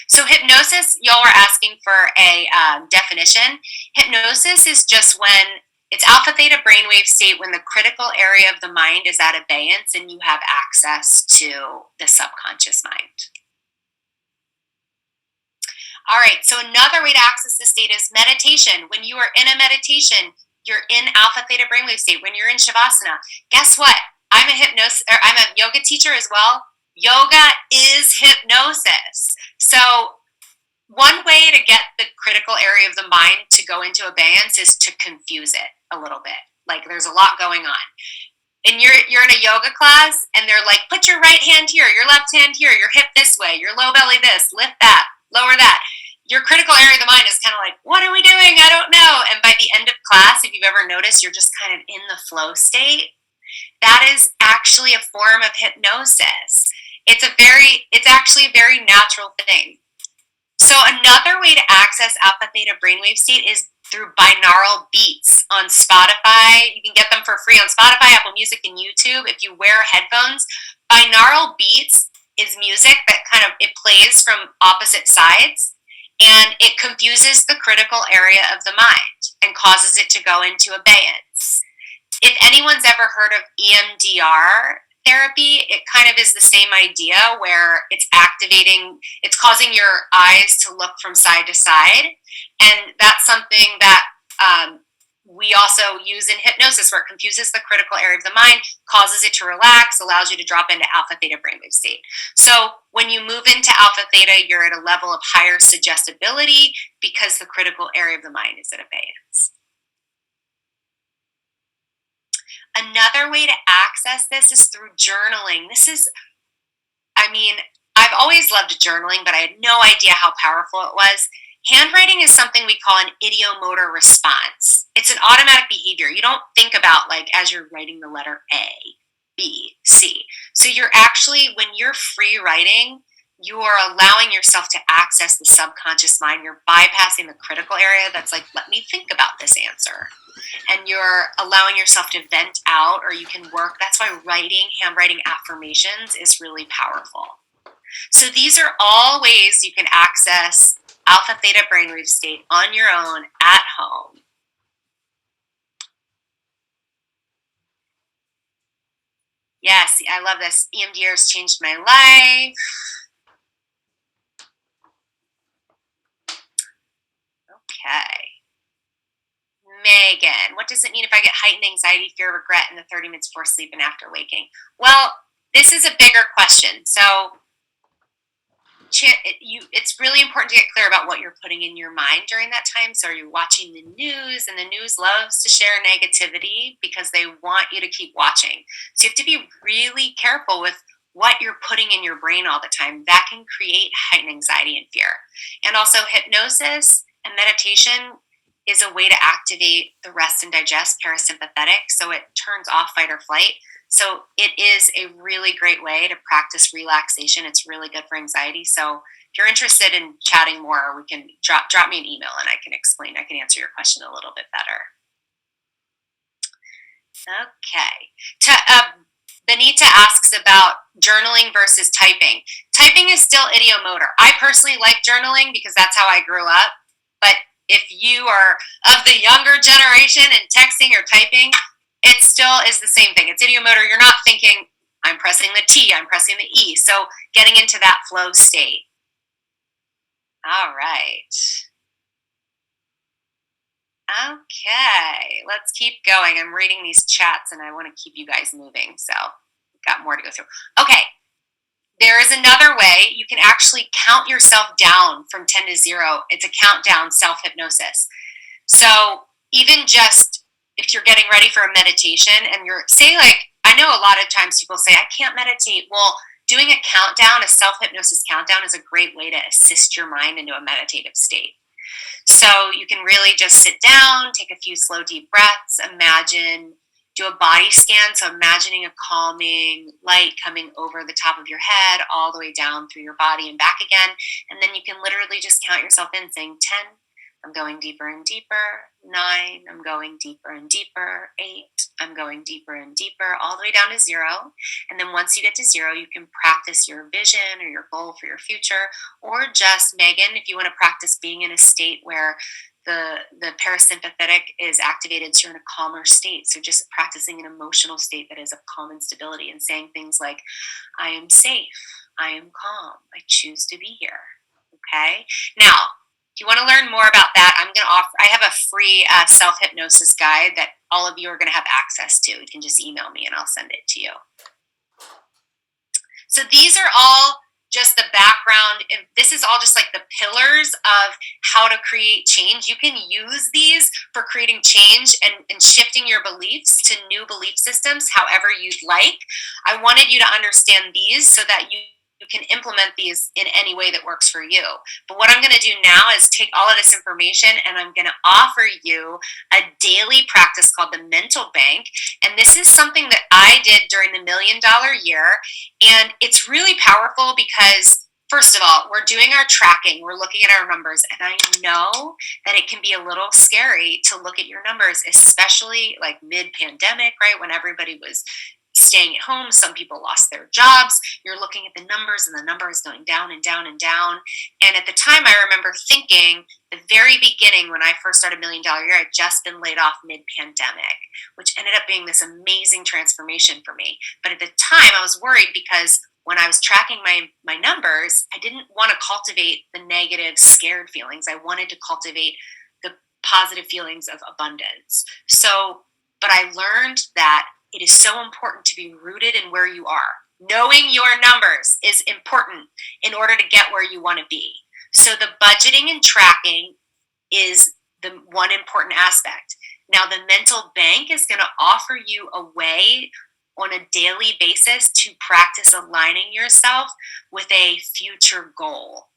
So hypnosis, y'all were asking for a definition. Hypnosis is just when it's alpha theta brainwave state when the critical area of the mind is at abeyance and you have access to the subconscious mind. All right, so another way to access this state is meditation. When you are in a meditation, you're in alpha theta brainwave state. When you're in Shavasana, guess what? I'm a yoga teacher as well. Yoga is hypnosis. So one way to get the critical area of the mind to go into abeyance is to confuse it a little bit. Like there's a lot going on. And you're in a yoga class and they're like, put your right hand here, your left hand here, your hip this way, your low belly this, lift that, lower that. Your critical area of the mind is kind of like, what are we doing? I don't know. And by the end of class, if you've ever noticed, you're just kind of in the flow state. That is actually a form of hypnosis. It's actually a very natural thing. So another way to access alpha theta brainwave state is through binaural beats on Spotify. You can get them for free on Spotify, Apple Music, and YouTube. If you wear headphones, binaural beats is music that it plays from opposite sides, and it confuses the critical area of the mind and causes it to go into abeyance. If anyone's ever heard of EMDR therapy, it kind of is the same idea where it's causing your eyes to look from side to side. And that's something that we also use in hypnosis, where it confuses the critical area of the mind, causes it to relax, allows you to drop into alpha theta brainwave state. So when you move into alpha theta, you're at a level of higher suggestibility because the critical area of the mind is at abeyance. Another way to access this is through journaling. I've always loved journaling, but I had no idea how powerful it was. Handwriting is something we call an ideomotor response. It's an automatic behavior. You don't think about like as you're writing the letter A, B, C. So you're actually, when you're free writing, you are allowing yourself to access the subconscious mind. You're bypassing the critical area that's like, let me think about this answer. And you're allowing yourself to vent out, or you can work. That's why handwriting affirmations is really powerful. So these are all ways you can access alpha theta brainwave state on your own at home. Yes, I love this. EMDR has changed my life. Okay. Megan, what does it mean if I get heightened anxiety, fear, regret in the 30 minutes before sleep and after waking? Well, this is a bigger question. So it's really important to get clear about what you're putting in your mind during that time. So are you watching the news? And the news loves to share negativity because they want you to keep watching. So you have to be really careful with what you're putting in your brain all the time. That can create heightened anxiety and fear. And also hypnosis and meditation is a way to activate the rest and digest parasympathetic. So it turns off fight or flight. So it is a really great way to practice relaxation. It's really good for anxiety. So if you're interested in chatting more, we can drop me an email and I can explain. I can answer your question a little bit better. Okay. Benita asks about journaling versus typing. Typing is still ideomotor. I personally like journaling because that's how I grew up. But if you are of the younger generation and texting or typing, it still is the same thing. It's ideomotor. You're not thinking, I'm pressing the T, I'm pressing the E. So getting into that flow state. All right. Okay, let's keep going. I'm reading these chats and I want to keep you guys moving. So we've got more to go through. Okay. There is another way. You can actually count yourself down from 10 to 0. It's a countdown self-hypnosis. So even just if you're getting ready for a meditation and you're, say like, I know a lot of times people say, I can't meditate. Well, doing a countdown, a self-hypnosis countdown is a great way to assist your mind into a meditative state. So you can really just sit down, take a few slow, deep breaths, do a body scan. So imagining a calming light coming over the top of your head, all the way down through your body and back again. And then you can literally just count yourself in saying 10, I'm going deeper and deeper. 9, I'm going deeper and deeper. 8, I'm going deeper and deeper, all the way down to 0. And then once you get to 0, you can practice your vision or your goal for your future. Or just, Megan, if you want to practice being in a state where the parasympathetic is activated, so you're in a calmer state. So just practicing an emotional state that is of calm and stability and saying things like, I am safe, I am calm, I choose to be here. Okay. Now, if you want to learn more about that, I have a free self-hypnosis guide that all of you are going to have access to. You can just email me and I'll send it to you. So these are all just the background. This is all just like the pillars of how to create change. You can use these for creating change and shifting your beliefs to new belief systems, however you'd like. I wanted you to understand these so that you can implement these in any way that works for you. But what I'm going to do now is take all of this information and I'm going to offer you a daily practice called the mental bank. And this is something that I did during the $1 Million Year. And it's really powerful because, first of all, we're doing our tracking. We're looking at our numbers. And I know that it can be a little scary to look at your numbers, especially like mid-pandemic, right? When everybody was staying at home, some people lost their jobs. You're looking at the numbers and the number is going down and down and down. And at the time, I remember thinking, the very beginning when I first started $1 Million Year, I'd just been laid off mid-pandemic, which ended up being this amazing transformation for me. But at the time, I was worried because when I was tracking my numbers, I didn't want to cultivate the negative, scared feelings. I wanted to cultivate the positive feelings of abundance. So, but I learned that it is so important to be rooted in where you are. Knowing your numbers is important in order to get where you want to be. So the budgeting and tracking is the one important aspect. Now, the mental bank is going to offer you a way on a daily basis to practice aligning yourself with a future goal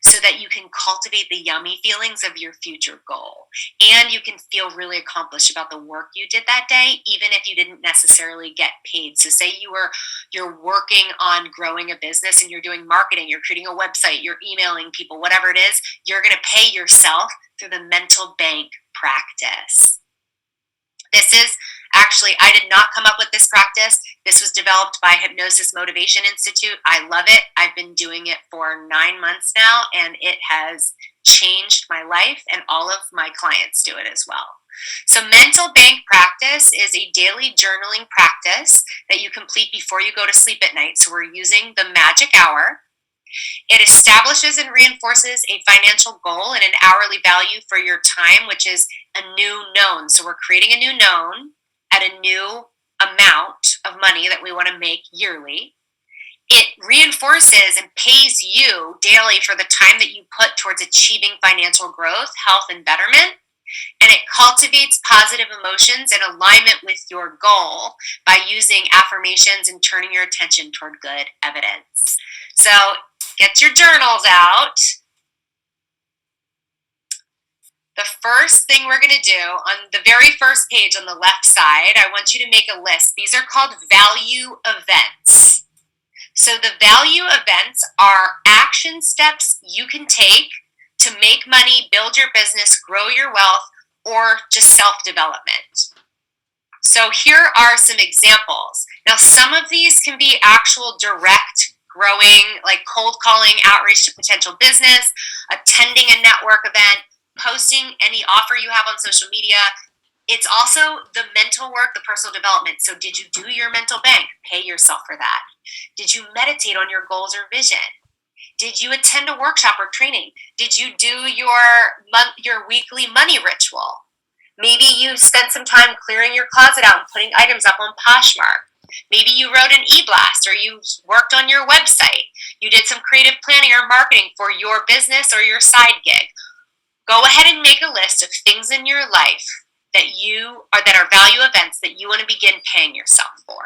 so that you can cultivate the yummy feelings of your future goal. And you can feel really accomplished about the work you did that day, even if you didn't necessarily get paid. So say you're working on growing a business and you're doing marketing, you're creating a website, you're emailing people, whatever it is, you're going to pay yourself through the mental bank practice. This is actually, I did not come up with this practice. This was developed by Hypnosis Motivation Institute. I love it. I've been doing it for 9 months now, and it has changed my life, and all of my clients do it as well. So mental bank practice is a daily journaling practice that you complete before you go to sleep at night. So we're using the magic hour. It establishes and reinforces a financial goal and an hourly value for your time, which is a new known. So we're creating a new known at a new amount of money that we want to make yearly. It reinforces and pays you daily for the time that you put towards achieving financial growth, health, and betterment. And it cultivates positive emotions in alignment with your goal by using affirmations and turning your attention toward good evidence. So get your journals out. The first thing we're going to do on the very first page on the left side, I want you to make a list. These are called value events. So the value events are action steps you can take to make money, build your business, grow your wealth, or just self-development. So here are some examples. Now, some of these can be actual direct growing, like cold calling, outreach to potential business, attending a network event, posting any offer you have on social media. It's also the mental work, the personal development. So did you do your mental bank? Pay yourself for that. Did you meditate on your goals or vision? Did you attend a workshop or training? Did you do your weekly money ritual? Maybe you spent some time clearing your closet out and putting items up on Poshmark. Maybe you wrote an e-blast, or you worked on your website. You did some creative planning or marketing for your business or your side gig. Go ahead and make a list of things in your life that are value events that you want to begin paying yourself for.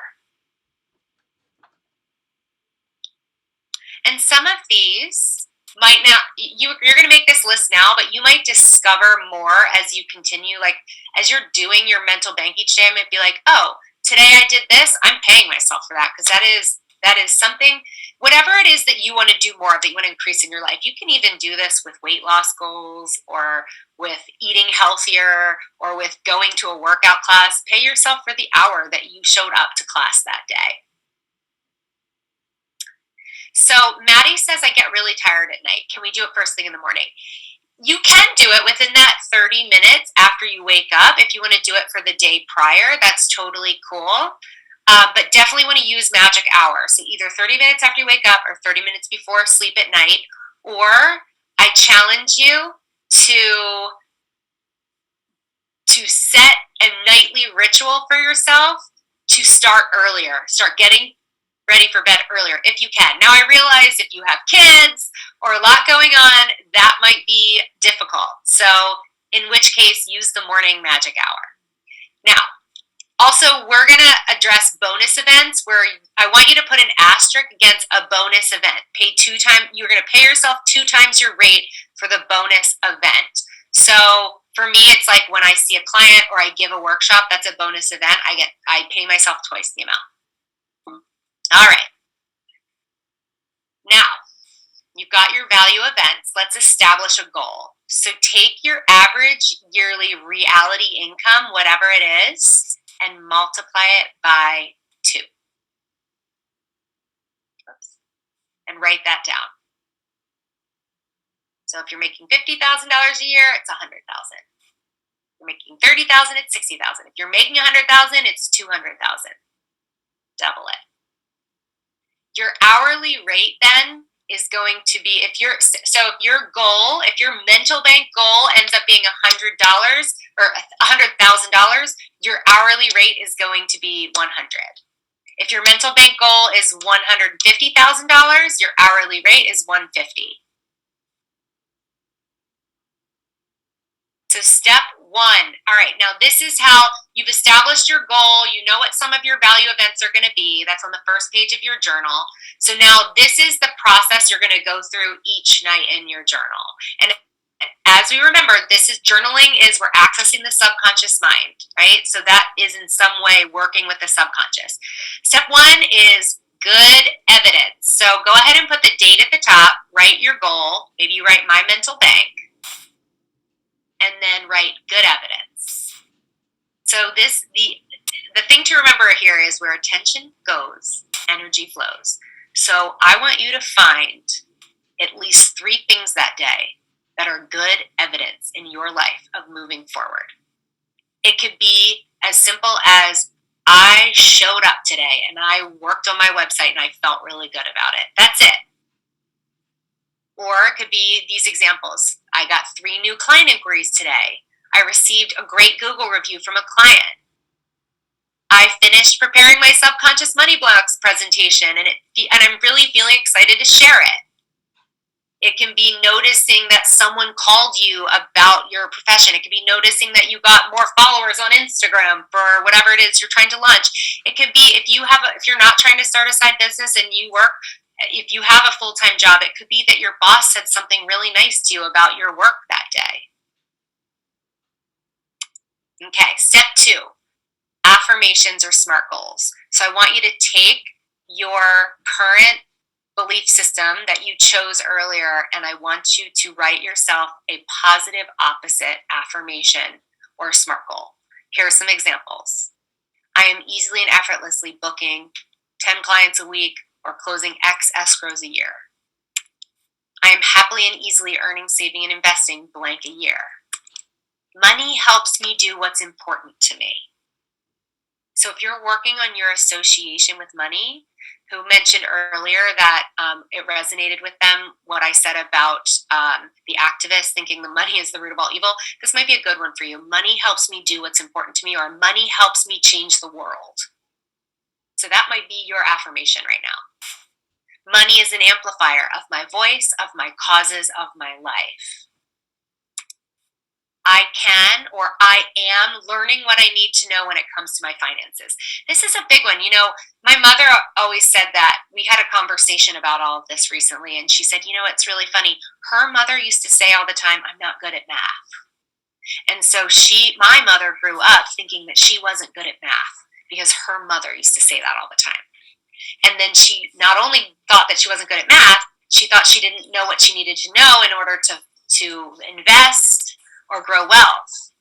And some of these might not, you're going to make this list now, but you might discover more as you continue. Like as you're doing your mental bank each day, I might be like, oh, today I did this, I'm paying myself for that, because that is something, whatever it is that you want to do more of, that you want to increase in your life. You can even do this with weight loss goals, or with eating healthier, or with going to a workout class. Pay yourself for the hour that you showed up to class that day. So Maddie says, I get really tired at night. Can we do it first thing in the morning? You can do it within that 30 minutes after you wake up. If you want to do it for the day prior, that's totally cool. But definitely want to use magic hour. So either 30 minutes after you wake up or 30 minutes before sleep at night. Or I challenge you to set a nightly ritual for yourself to start earlier. Start getting ready for bed earlier if you can. Now I realize if you have kids or a lot going on, that might be difficult. So in which case, use the morning magic hour. Now, also, we're going to address bonus events where I want you to put an asterisk against a bonus event. You're going to pay yourself 2 times your rate for the bonus event. So for me, it's like when I see a client or I give a workshop, that's a bonus event. I pay myself twice the amount. All right. Now, you've got your value events. Let's establish a goal. So take your average yearly reality income, whatever it is, and multiply it by 2. Oops. And write that down. So if you're making $50,000 a year, it's $100,000. If you're making $30,000, it's $60,000. If you're making $100,000, it's $200,000. Double it. Your hourly rate then is going to be, if your mental bank goal ends up being $100 or $100,000, your hourly rate is going to be 100. If your mental bank goal is $150,000, your hourly rate is 150. So step one. All right, now this is how you've established your goal. You know what some of your value events are going to be. That's on the first page of your journal. So now this is the process you're going to go through each night in your journal. And as we remember, journaling is we're accessing the subconscious mind, right? So that is in some way working with the subconscious. Step one is good evidence. So go ahead and put the date at the top, write your goal. Maybe you write my mental bank, and then write good evidence. So the thing to remember here is where attention goes, energy flows. So I want you to find at least 3 things that day that are good evidence in your life of moving forward. It could be as simple as I showed up today and I worked on my website and I felt really good about it. That's it. Or it could be these examples. I got 3 new client inquiries today. I received a great Google review from a client. I finished preparing my subconscious money blocks presentation and I'm really feeling excited to share it. It can be noticing that someone called you about your profession. It could be noticing that you got more followers on Instagram for whatever it is you're trying to launch. It could be if you're not trying to start a side business and if you have a full-time job, it could be that your boss said something really nice to you about your work that day. Okay, step 2, affirmations or SMART goals. So I want you to take your current belief system that you chose earlier, and I want you to write yourself a positive opposite affirmation or SMART goal. Here are some examples. I am easily and effortlessly booking 10 clients a week or closing X escrows a year. I am happily and easily earning, saving, and investing blank a year. Money helps me do what's important to me. So if you're working on your association with money, who mentioned earlier that it resonated with them what I said about the activist thinking the money is the root of all evil, this might be a good one for you. Money helps me do what's important to me, or money helps me change the world. So that might be your affirmation right now. Money is an amplifier of my voice, of my causes, of my life. I can, or I am learning what I need to know when it comes to my finances. This is a big one. You know, my mother always said that. We had a conversation about all of this recently, and she said, you know, it's really funny. Her mother used to say all the time, I'm not good at math. And so my mother grew up thinking that she wasn't good at math because her mother used to say that all the time. And then she not only thought that she wasn't good at math, she thought she didn't know what she needed to know in order to invest or grow wealth.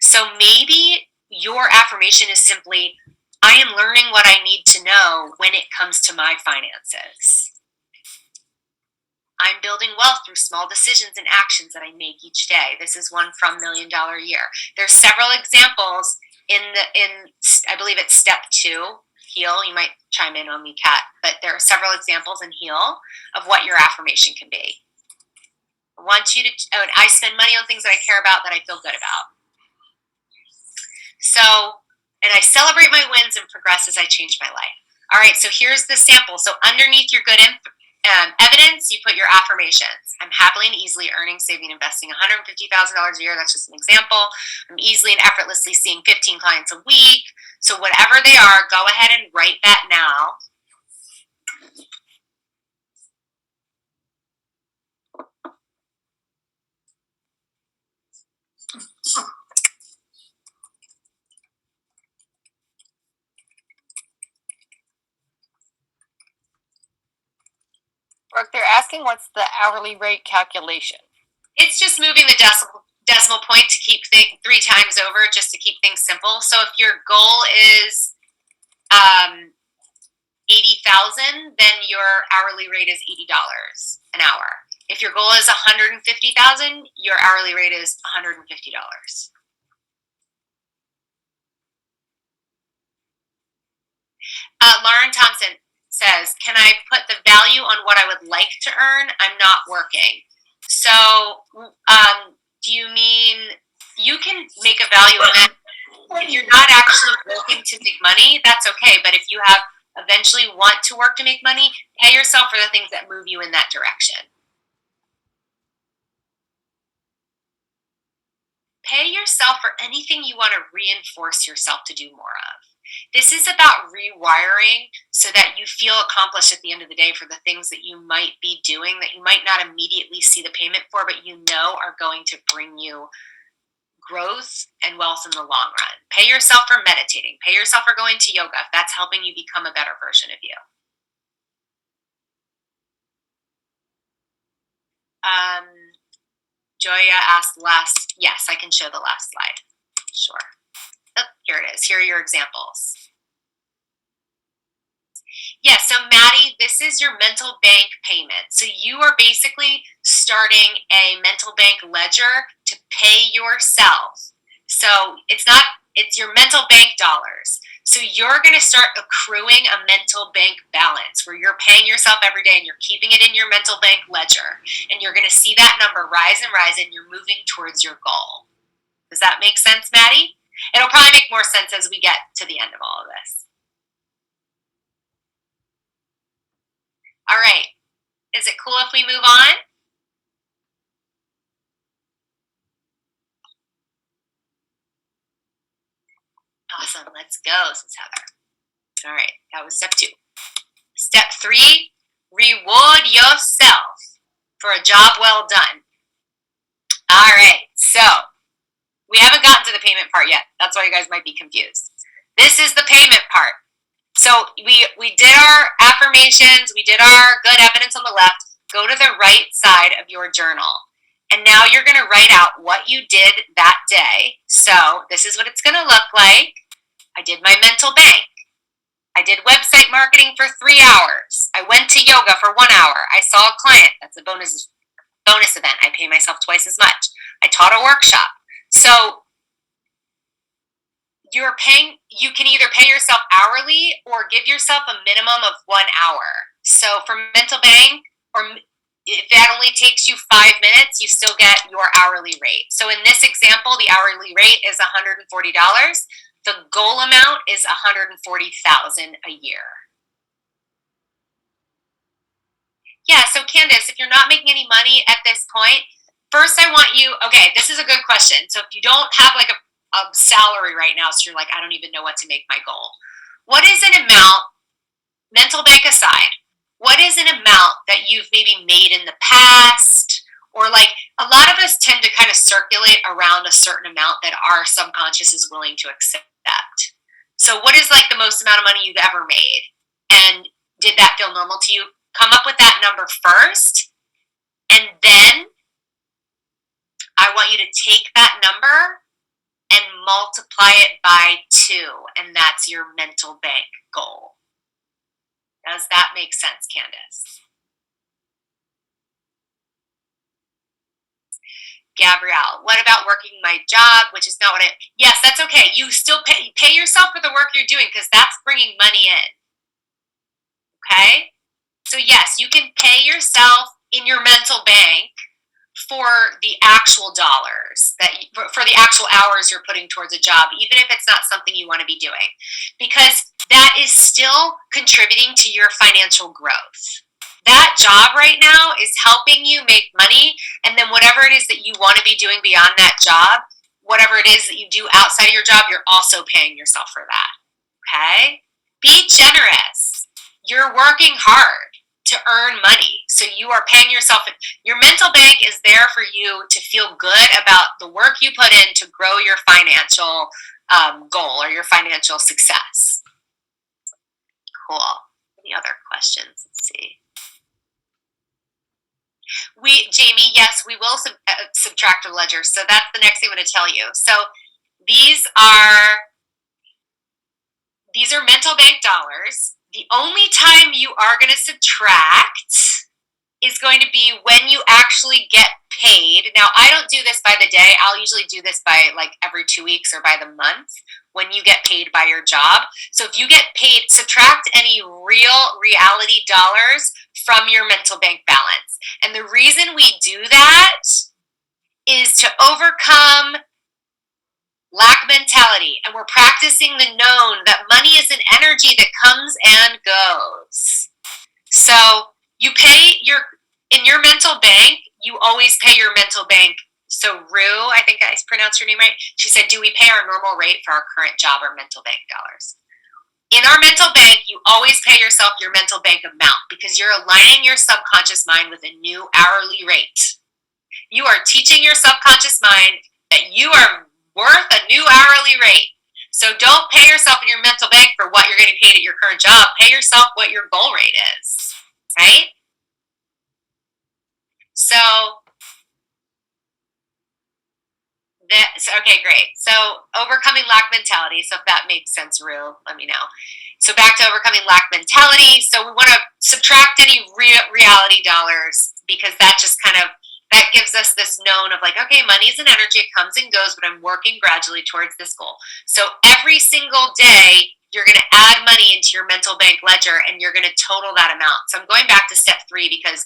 So maybe your affirmation is simply, I am learning what I need to know when it comes to my finances. I'm building wealth through small decisions and actions that I make each day. This is one from $1 Million Year. There's several examples in I believe it's step 2, Heal. You might chime in on me, Kat, but there are several examples in Heal of what your affirmation can be. I want you to, I spend money on things that I care about, that I feel good about. So, and I celebrate my wins and progress as I change my life. All right, so here's the sample. So underneath your good evidence, you put your affirmations. I'm happily and easily earning, saving, investing $150,000 a year. That's just an example. I'm easily and effortlessly seeing 15 clients a week. So whatever they are, go ahead and write that now. Brooke, they're asking what's the hourly rate calculation? It's just moving the decimal point to keep 3 times over, just to keep things simple. So if your goal is 80,000, then your hourly rate is $80 an hour. If your goal is 150,000, your hourly rate is $150. Lauren Thompson, says, can I put the value on what I would like to earn? I'm not working. So do you mean you can make a value on that? If you're not actually working to make money, that's okay. But if you have eventually want to work to make money, pay yourself for the things that move you in that direction. Pay yourself for anything you want to reinforce yourself to do more of. This is about rewiring so that you feel accomplished at the end of the day for the things that you might be doing that you might not immediately see the payment for, but you know are going to bring you growth and wealth in the long run. Pay yourself for meditating. Pay yourself for going to yoga if that's helping you become a better version of you. Joya asked last. Yes, I can show the last slide. Sure. Oh, here it is. Here are your examples. Yeah, so Maddie, this is your mental bank payment. So you are basically starting a mental bank ledger to pay yourself. So it's your mental bank dollars. So you're going to start accruing a mental bank balance where you're paying yourself every day and you're keeping it in your mental bank ledger. And you're going to see that number rise and you're moving towards your goal. Does that make sense, Maddie? It'll probably make more sense as we get to the end of all of this. All right. Is it cool if we move on? Awesome. Let's go, says Heather. All right. That was step 2. Step 3, reward yourself for a job well done. All right. So we haven't gotten to the payment part yet. That's why you guys might be confused. This is the payment part. So we did our affirmations. We did our good evidence on the left. Go to the right side of your journal. And now you're going to write out what you did that day. So this is what it's going to look like. I did my mental bank. I did website marketing for 3 hours. I went to yoga for 1 hour. I saw a client. That's a bonus event. I pay myself twice as much. I taught a workshop. So you can either pay yourself hourly or give yourself a minimum of 1 hour. So for mental bank, or if that only takes you 5 minutes, you still get your hourly rate. So in this example, the hourly rate is $140. The goal amount is $140,000 a year. Yeah, so Candace, if you're not making any money at this point, first I want you, okay, this is a good question. So if you don't have like a salary right now, so you're like, I don't even know what to make my goal. What is an amount, mental bank aside, what is an amount that you've maybe made in the past? Or like a lot of us tend to kind of circulate around a certain amount that our subconscious is willing to accept. So what is like the most amount of money you've ever made? And did that feel normal to you? Come up with that number first. And then I want you to take that number and multiply it by 2, and that's your mental bank goal. Does that make sense, Candace? Gabrielle, what about working my job, which is not what yes, that's okay. You still pay yourself for the work you're doing because that's bringing money in. Okay? So yes, you can pay yourself in your mental bank for the actual dollars, for the actual hours you're putting towards a job, even if it's not something you want to be doing, because that is still contributing to your financial growth. That job right now is helping you make money, and then whatever it is that you want to be doing beyond that job, whatever it is that you do outside of your job, you're also paying yourself for that. Okay? Be generous. You're working hard to earn money. So you are paying yourself. Your mental bank is there for you to feel good about the work you put in to grow your financial goal or your financial success. Cool. Any other questions? Let's see. Jamie, yes, we will subtract a ledger. So that's the next thing I'm going to tell you. So these are mental bank dollars. The only time you are going to subtract is going to be when you actually get paid. Now, I don't do this by the day. I'll usually do this by like every 2 weeks or by the month, when you get paid by your job. So if you get paid, subtract any real reality dollars from your mental bank balance. And the reason we do that is to overcome lack mentality. And we're practicing the known that money is an energy that comes and goes. So you pay in your mental bank, you always pay your mental bank. So Rue, I think I pronounced your name right. She said, do we pay our normal rate for our current job or mental bank dollars? In our mental bank, you always pay yourself your mental bank amount because you're aligning your subconscious mind with a new hourly rate. You are teaching your subconscious mind that you are worth a new hourly rate. So don't pay yourself in your mental bank for what you're getting paid at your current job. Pay yourself what your goal rate is, right? So, okay, great. So overcoming lack mentality. So if that makes sense, Rue, let me know. So back to overcoming lack mentality. So we want to subtract any reality dollars because that just kind of, that gives us this known of like, okay, money is an energy, it comes and goes, but I'm working gradually towards this goal. So every single day, you're going to add money into your mental bank ledger and you're going to total that amount. So I'm going back to step 3 because,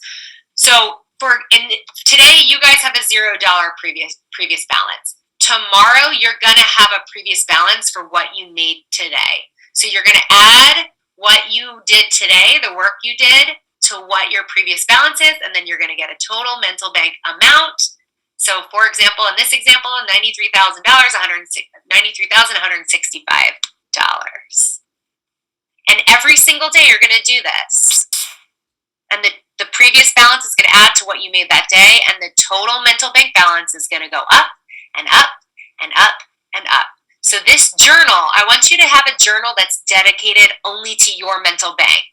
today you guys have a $0 previous balance. Tomorrow, you're going to have a previous balance for what you made today. So you're going to add what you did today, the work you did, to what your previous balance is, and then you're going to get a total mental bank amount. So, for example, in this example, $93,165. And every single day, you're going to do this. And the previous balance is going to add to what you made that day, and the total mental bank balance is going to go up and up and up and up. So this journal, I want you to have a journal that's dedicated only to your mental bank.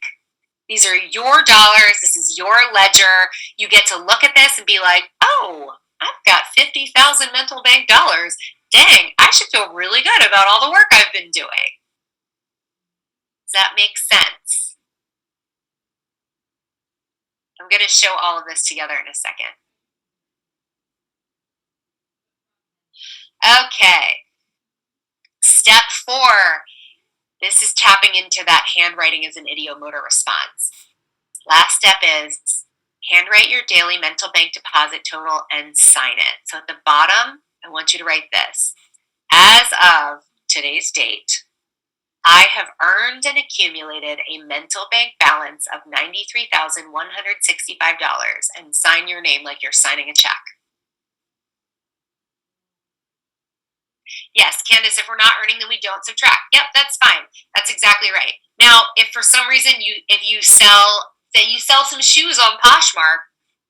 These are your dollars. This is your ledger. You get to look at this and be like, oh, I've got 50,000 mental bank dollars. Dang, I should feel really good about all the work I've been doing. Does that make sense? I'm going to show all of this together in a second. Okay. Step 4. This is tapping into that handwriting as an ideomotor response. Last step is handwrite your daily mental bank deposit total and sign it. So at the bottom, I want you to write this. As of today's date, I have earned and accumulated a mental bank balance of $93,165 and sign your name like you're signing a check. Yes, Candace, if we're not earning, then we don't subtract. Yep, that's fine. That's exactly right. Now, if for some reason you sell some shoes on Poshmark,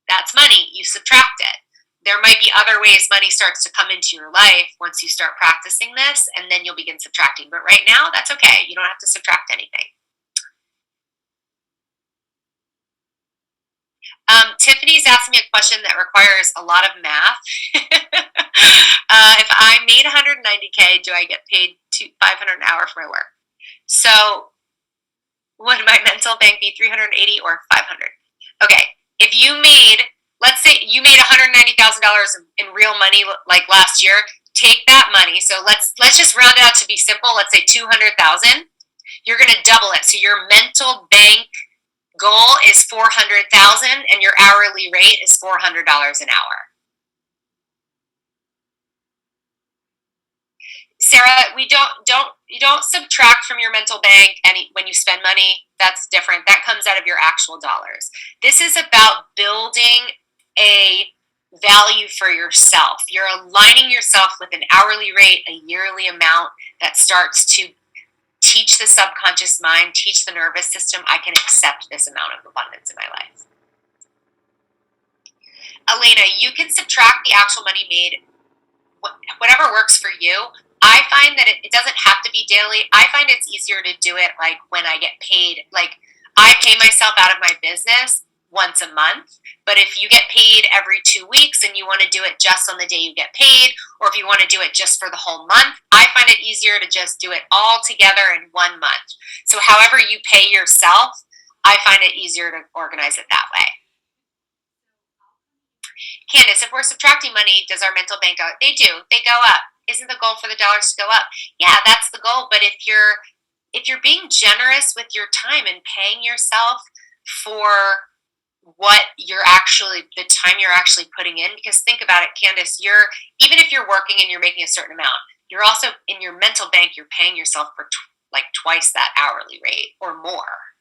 that's money. You subtract it. There might be other ways money starts to come into your life once you start practicing this, and then you'll begin subtracting. But right now, that's okay. You don't have to subtract anything. Tiffany's asking me a question that requires a lot of math. If I made $190K, do I get paid $500 an hour for my work? So would my mental bank be $380 or $500? Okay, if you made, let's say you made $190,000 in real money like last year, take that money. So let's just round it out to be simple. Let's say $200,000. You're going to double it. So your mental bank goal is $400,000 and your hourly rate is $400 an hour. Sarah, you don't subtract from your mental bank when you spend money. That's different. That comes out of your actual dollars. This is about building a value for yourself. You're aligning yourself with an hourly rate, a yearly amount that starts to teach the subconscious mind, teach the nervous system, I can accept this amount of abundance in my life. Elena, you can subtract the actual money made, whatever works for you. I find that it doesn't have to be daily. I find it's easier to do it like when I get paid. Like I pay myself out of my business once a month, but if you get paid every 2 weeks and you want to do it just on the day you get paid, or if you want to do it just for the whole month, I find it easier to just do it all together in 1 month. So however you pay yourself, I find it easier to organize it that way. Candace, if we're subtracting money, does our mental bank go? They do. They go up. Isn't the goal for the dollars to go up? Yeah, that's the goal. But if you're being generous with your time and paying yourself for what the time you're actually putting in, because think about it, Candace, even if you're working and you're making a certain amount, you're also in your mental bank, you're paying yourself for like twice that hourly rate or more.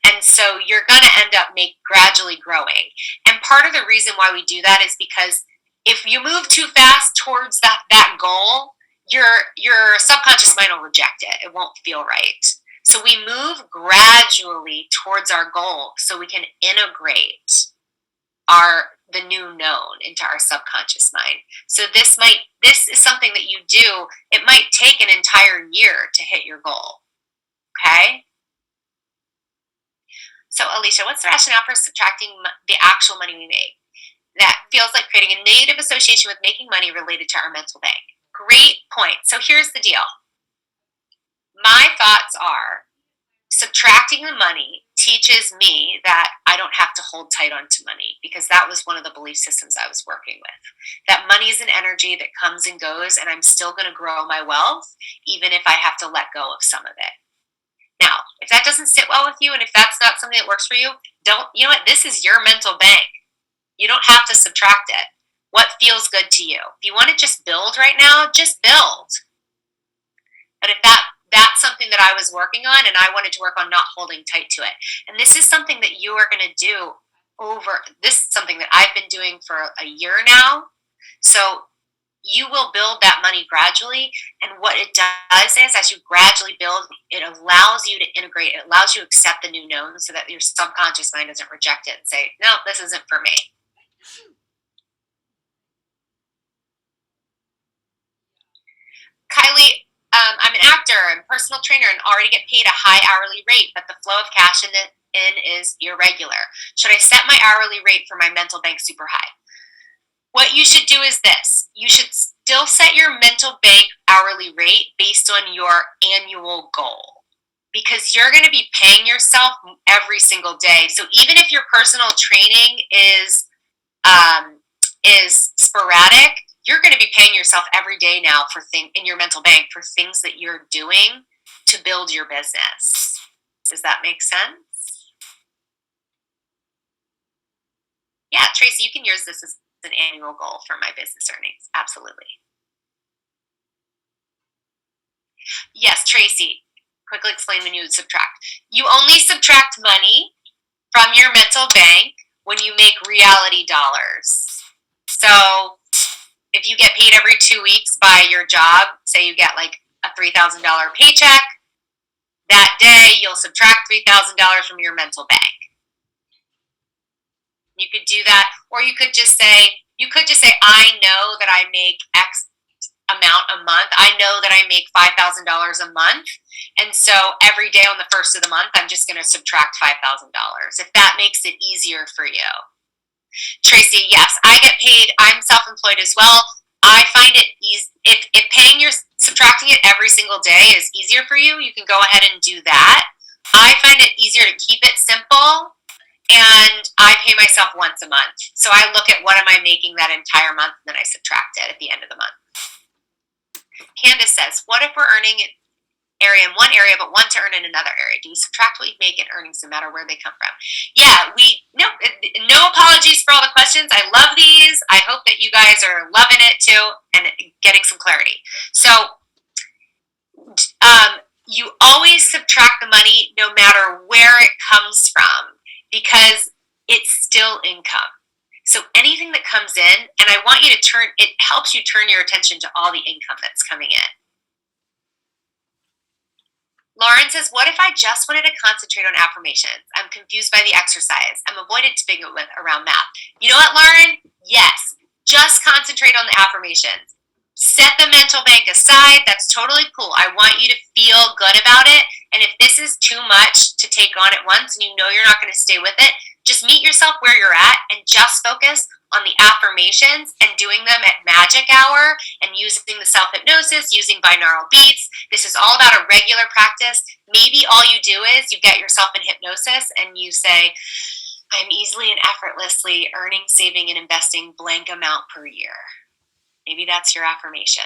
And so you're going to end up gradually growing. And part of the reason why we do that is because if you move too fast towards that goal, your subconscious mind will reject it. It won't feel right. So we move gradually towards our goal so we can integrate the new known into our subconscious mind. So this is something that you do. It might take an entire year to hit your goal. Okay? So Alicia, what's the rationale for subtracting the actual money we make? That feels like creating a negative association with making money related to our mental bank. Great point. So here's the deal. My thoughts are subtracting the money teaches me that I don't have to hold tight onto money, because that was one of the belief systems I was working with. That money is an energy that comes and goes, and I'm still going to grow my wealth even if I have to let go of some of it. Now, if that doesn't sit well with you, and if that's not something that works for you, you know what? This is your mental bank. You don't have to subtract it. What feels good to you? If you want to just build right now, just build. But if that's something that I was working on, and I wanted to work on not holding tight to it. And this is something that you are going to do this is something that I've been doing for a year now. So you will build that money gradually. And what it does is, as you gradually build, it allows you to integrate, it allows you to accept the new known so that your subconscious mind doesn't reject it and say, no, this isn't for me. Kylie, I'm an actor and personal trainer and already get paid a high hourly rate, but the flow of cash in is irregular. Should I set my hourly rate for my mental bank super high? What you should do is this. You should still set your mental bank hourly rate based on your annual goal, because you're going to be paying yourself every single day. So even if your personal training is sporadic, you're going to be paying yourself every day now in your mental bank for things that you're doing to build your business. Does that make sense? Yeah, Tracy, you can use this as an annual goal for my business earnings. Absolutely. Yes, Tracy, quickly explain when you would subtract. You only subtract money from your mental bank when you make reality dollars. So if you get paid every 2 weeks by your job, say you get like a $3,000 paycheck, that day you'll subtract $3,000 from your mental bank. You could do that, or you could just say, I know that I make X amount a month. I know that I make $5,000 a month. And so every day on the first of the month, I'm just going to subtract $5,000, if that makes it easier for you. Tracy, yes, I get paid. I'm self-employed as well. I find it easy. If subtracting it every single day is easier for you, you can go ahead and do that. I find it easier to keep it simple, and I pay myself once a month. So I look at what am I making that entire month, and then I subtract it at the end of the month. Candace says, what if we're earning in one area but want to earn in another area? Do we subtract what we make in earnings no matter where they come from? Yeah, no apologies for all the questions. I love these. I hope that you guys are loving it too and getting some clarity. So you always subtract the money no matter where it comes from, because it's still income. So anything that comes in, and I want you to it helps you turn your attention to all the income that's coming in. Lauren says, what if I just wanted to concentrate on affirmations? I'm confused by the exercise. I'm avoidant to begin with around math. You know what, Lauren? Yes, just concentrate on the affirmations. Set the mental bank aside. That's totally cool. I want you to feel good about it. And if this is too much to take on at once and you know you're not going to stay with it, just meet yourself where you're at and just focus on the affirmations and doing them at magic hour and using the self-hypnosis, using binaural beats. This is all about a regular practice. Maybe all you do is you get yourself in hypnosis and you say, I'm easily and effortlessly earning, saving, and investing blank amount per year. Maybe that's your affirmation.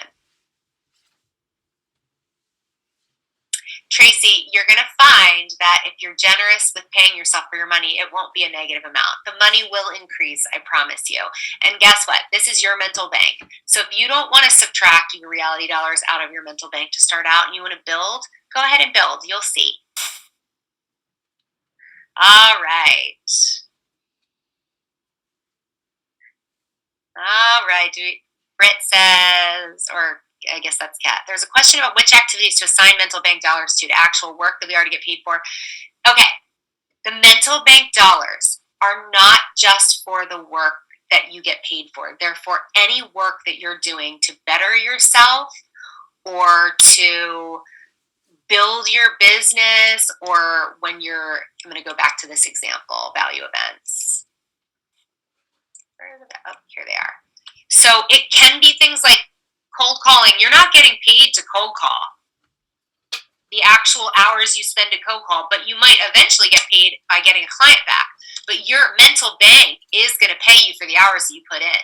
Tracy, you're going to find that if you're generous with paying yourself for your money, it won't be a negative amount. The money will increase, I promise you. And guess what? This is your mental bank. So if you don't want to subtract your reality dollars out of your mental bank to start out and you want to build, go ahead and build. You'll see. All right. All right. Britt says, or I guess that's Kat. There's a question about which activities to assign mental bank dollars to actual work that we already get paid for. Okay. The mental bank dollars are not just for the work that you get paid for. They're for any work that you're doing to better yourself or to build your business, or when you're, I'm going to go back to this example, value events. Oh, here they are. So it can be things like cold calling. You're not getting paid to cold call the actual hours you spend to cold call, but you might eventually get paid by getting a client back. But your mental bank is going to pay you for the hours that you put in.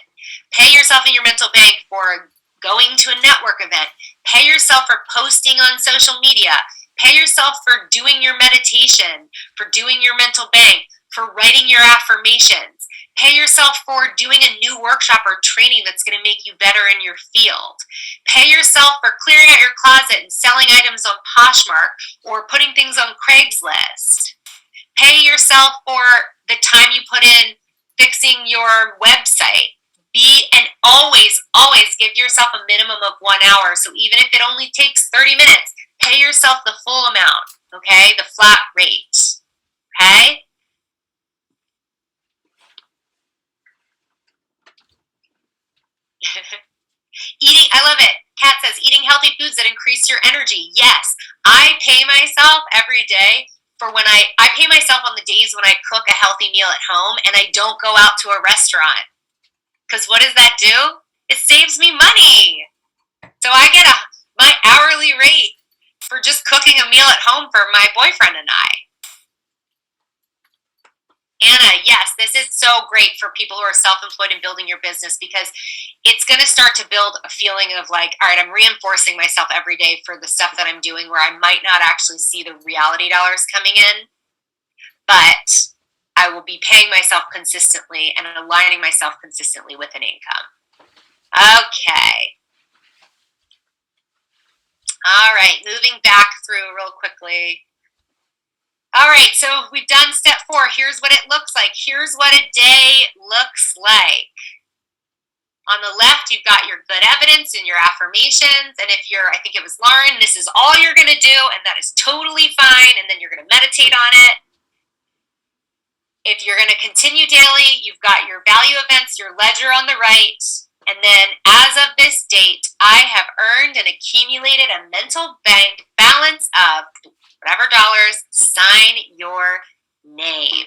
Pay yourself in your mental bank for going to a network event. Pay yourself for posting on social media. Pay yourself for doing your meditation, for doing your mental bank, for writing your affirmations. Pay yourself for doing a new workshop or training that's going to make you better in your field. Pay yourself for clearing out your closet and selling items on Poshmark or putting things on Craigslist. Pay yourself for the time you put in fixing your website. And always give yourself a minimum of 1 hour. So even if it only takes 30 minutes, pay yourself the full amount, okay? The flat rate, okay? Eating, I love it. Kat says, eating healthy foods that increase your energy. Yes, I pay myself every day for when I pay myself on the days when I cook a healthy meal at home and I don't go out to a restaurant. Because what does that do? It saves me money. So I get my hourly rate for just cooking a meal at home for my boyfriend and I. Anna, yes, this is so great for people who are self-employed and building your business, because it's going to start to build a feeling of like, all right, I'm reinforcing myself every day for the stuff that I'm doing where I might not actually see the reality dollars coming in, but I will be paying myself consistently and aligning myself consistently with an income. Okay. All right, moving back through real quickly. All right, so we've done step 4. Here's what it looks like. Here's what a day looks like. On the left, you've got your good evidence and your affirmations. And if you're, I think it was Lauren, this is all you're going to do, and that is totally fine. And then you're going to meditate on it. If you're going to continue daily, you've got your value events, your ledger on the right. And then as of this date, I have earned and accumulated a mental bank balance of whatever dollars, sign your name.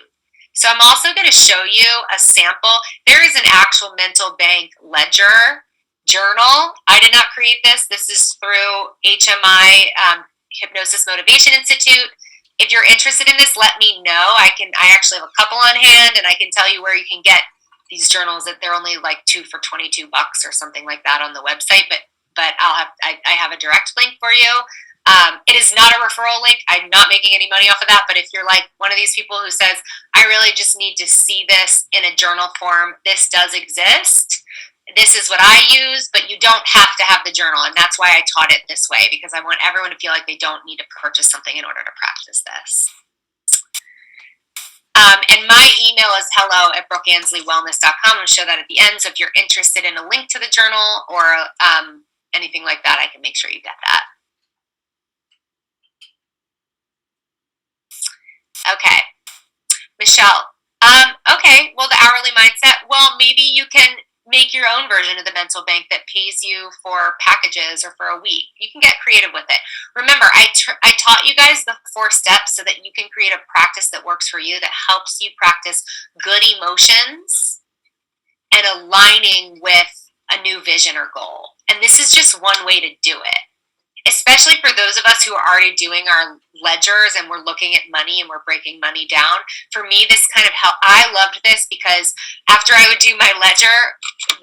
So I'm also going to show you a sample. There is an actual mental bank ledger journal. I did not create this. This is through HMI, Hypnosis Motivation Institute. If you're interested in this, let me know. I actually have a couple on hand, and I can tell you where you can get these journals. That they're only like 2 for $22 or something like that on the website. But I have a direct link for you. It is not a referral link. I'm not making any money off of that. But if you're like one of these people who says, I really just need to see this in a journal form, this does exist. This is what I use, but you don't have to have the journal. And that's why I taught it this way, because I want everyone to feel like they don't need to purchase something in order to practice this. And my email is hello@brookeansleywellness.com. I'm going to show that at the end. So if you're interested in a link to the journal or anything like that, I can make sure you get that. Okay. Michelle. Okay, well, the hourly mindset, well, maybe you can make your own version of the mental bank that pays you for packages or for a week. You can get creative with it. Remember, I taught you guys the 4 steps so that you can create a practice that works for you, that helps you practice good emotions and aligning with a new vision or goal. And this is just one way to do it. especially for those of us who are already doing our ledgers and we're looking at money and we're breaking money down. For me, this kind of helped. I loved this because after I would do my ledger,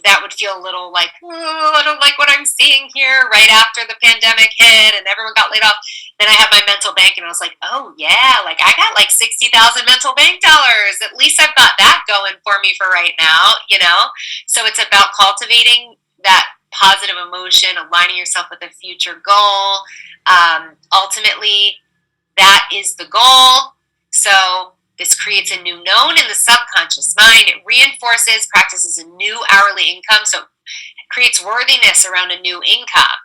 that would feel a little like, oh, I don't like what I'm seeing here, right after the pandemic hit and everyone got laid off. Then I had my mental bank and I was like, oh yeah, like I got like 60,000 mental bank dollars. At least I've got that going for me for right now, you know? So it's about cultivating that positive emotion, aligning yourself with a future goal. Ultimately, that is the goal. So this creates a new known in the subconscious mind. It reinforces, practices a new hourly income. So it creates worthiness around a new income.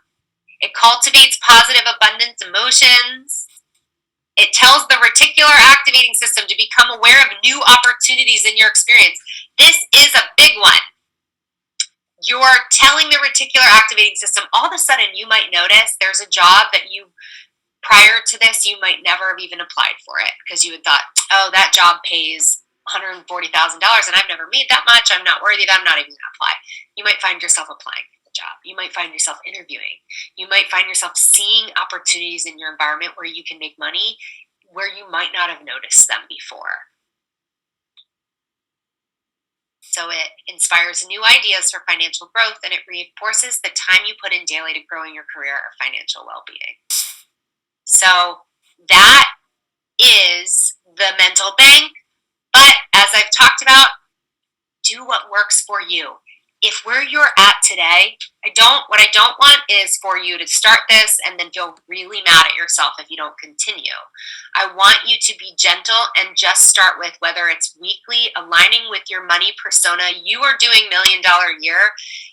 It cultivates positive abundance emotions. It tells the reticular activating system to become aware of new opportunities in your experience. This is a big one. You're telling the reticular activating system, all of a sudden you might notice there's a job that you, prior to this, you might never have even applied for it because you had thought, oh, that job pays $140,000 and I've never made that much. I'm not worthy of that. I'm not even going to apply. You might find yourself applying for the job. You might find yourself interviewing. You might find yourself seeing opportunities in your environment where you can make money where you might not have noticed them before. So it inspires new ideas for financial growth and it reinforces the time you put in daily to growing your career or financial well-being. So that is the mental bank. But as I've talked about, do what works for you. If where you're at today, what I don't want is for you to start this and then feel really mad at yourself if you don't continue. I want you to be gentle and just start with whether it's weekly, aligning with your money persona. You are doing $1 million a year.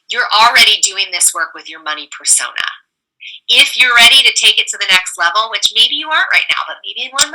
You're already doing this work with your money persona. If you're ready to take it to the next level, which maybe you aren't right now, but maybe in 1 month,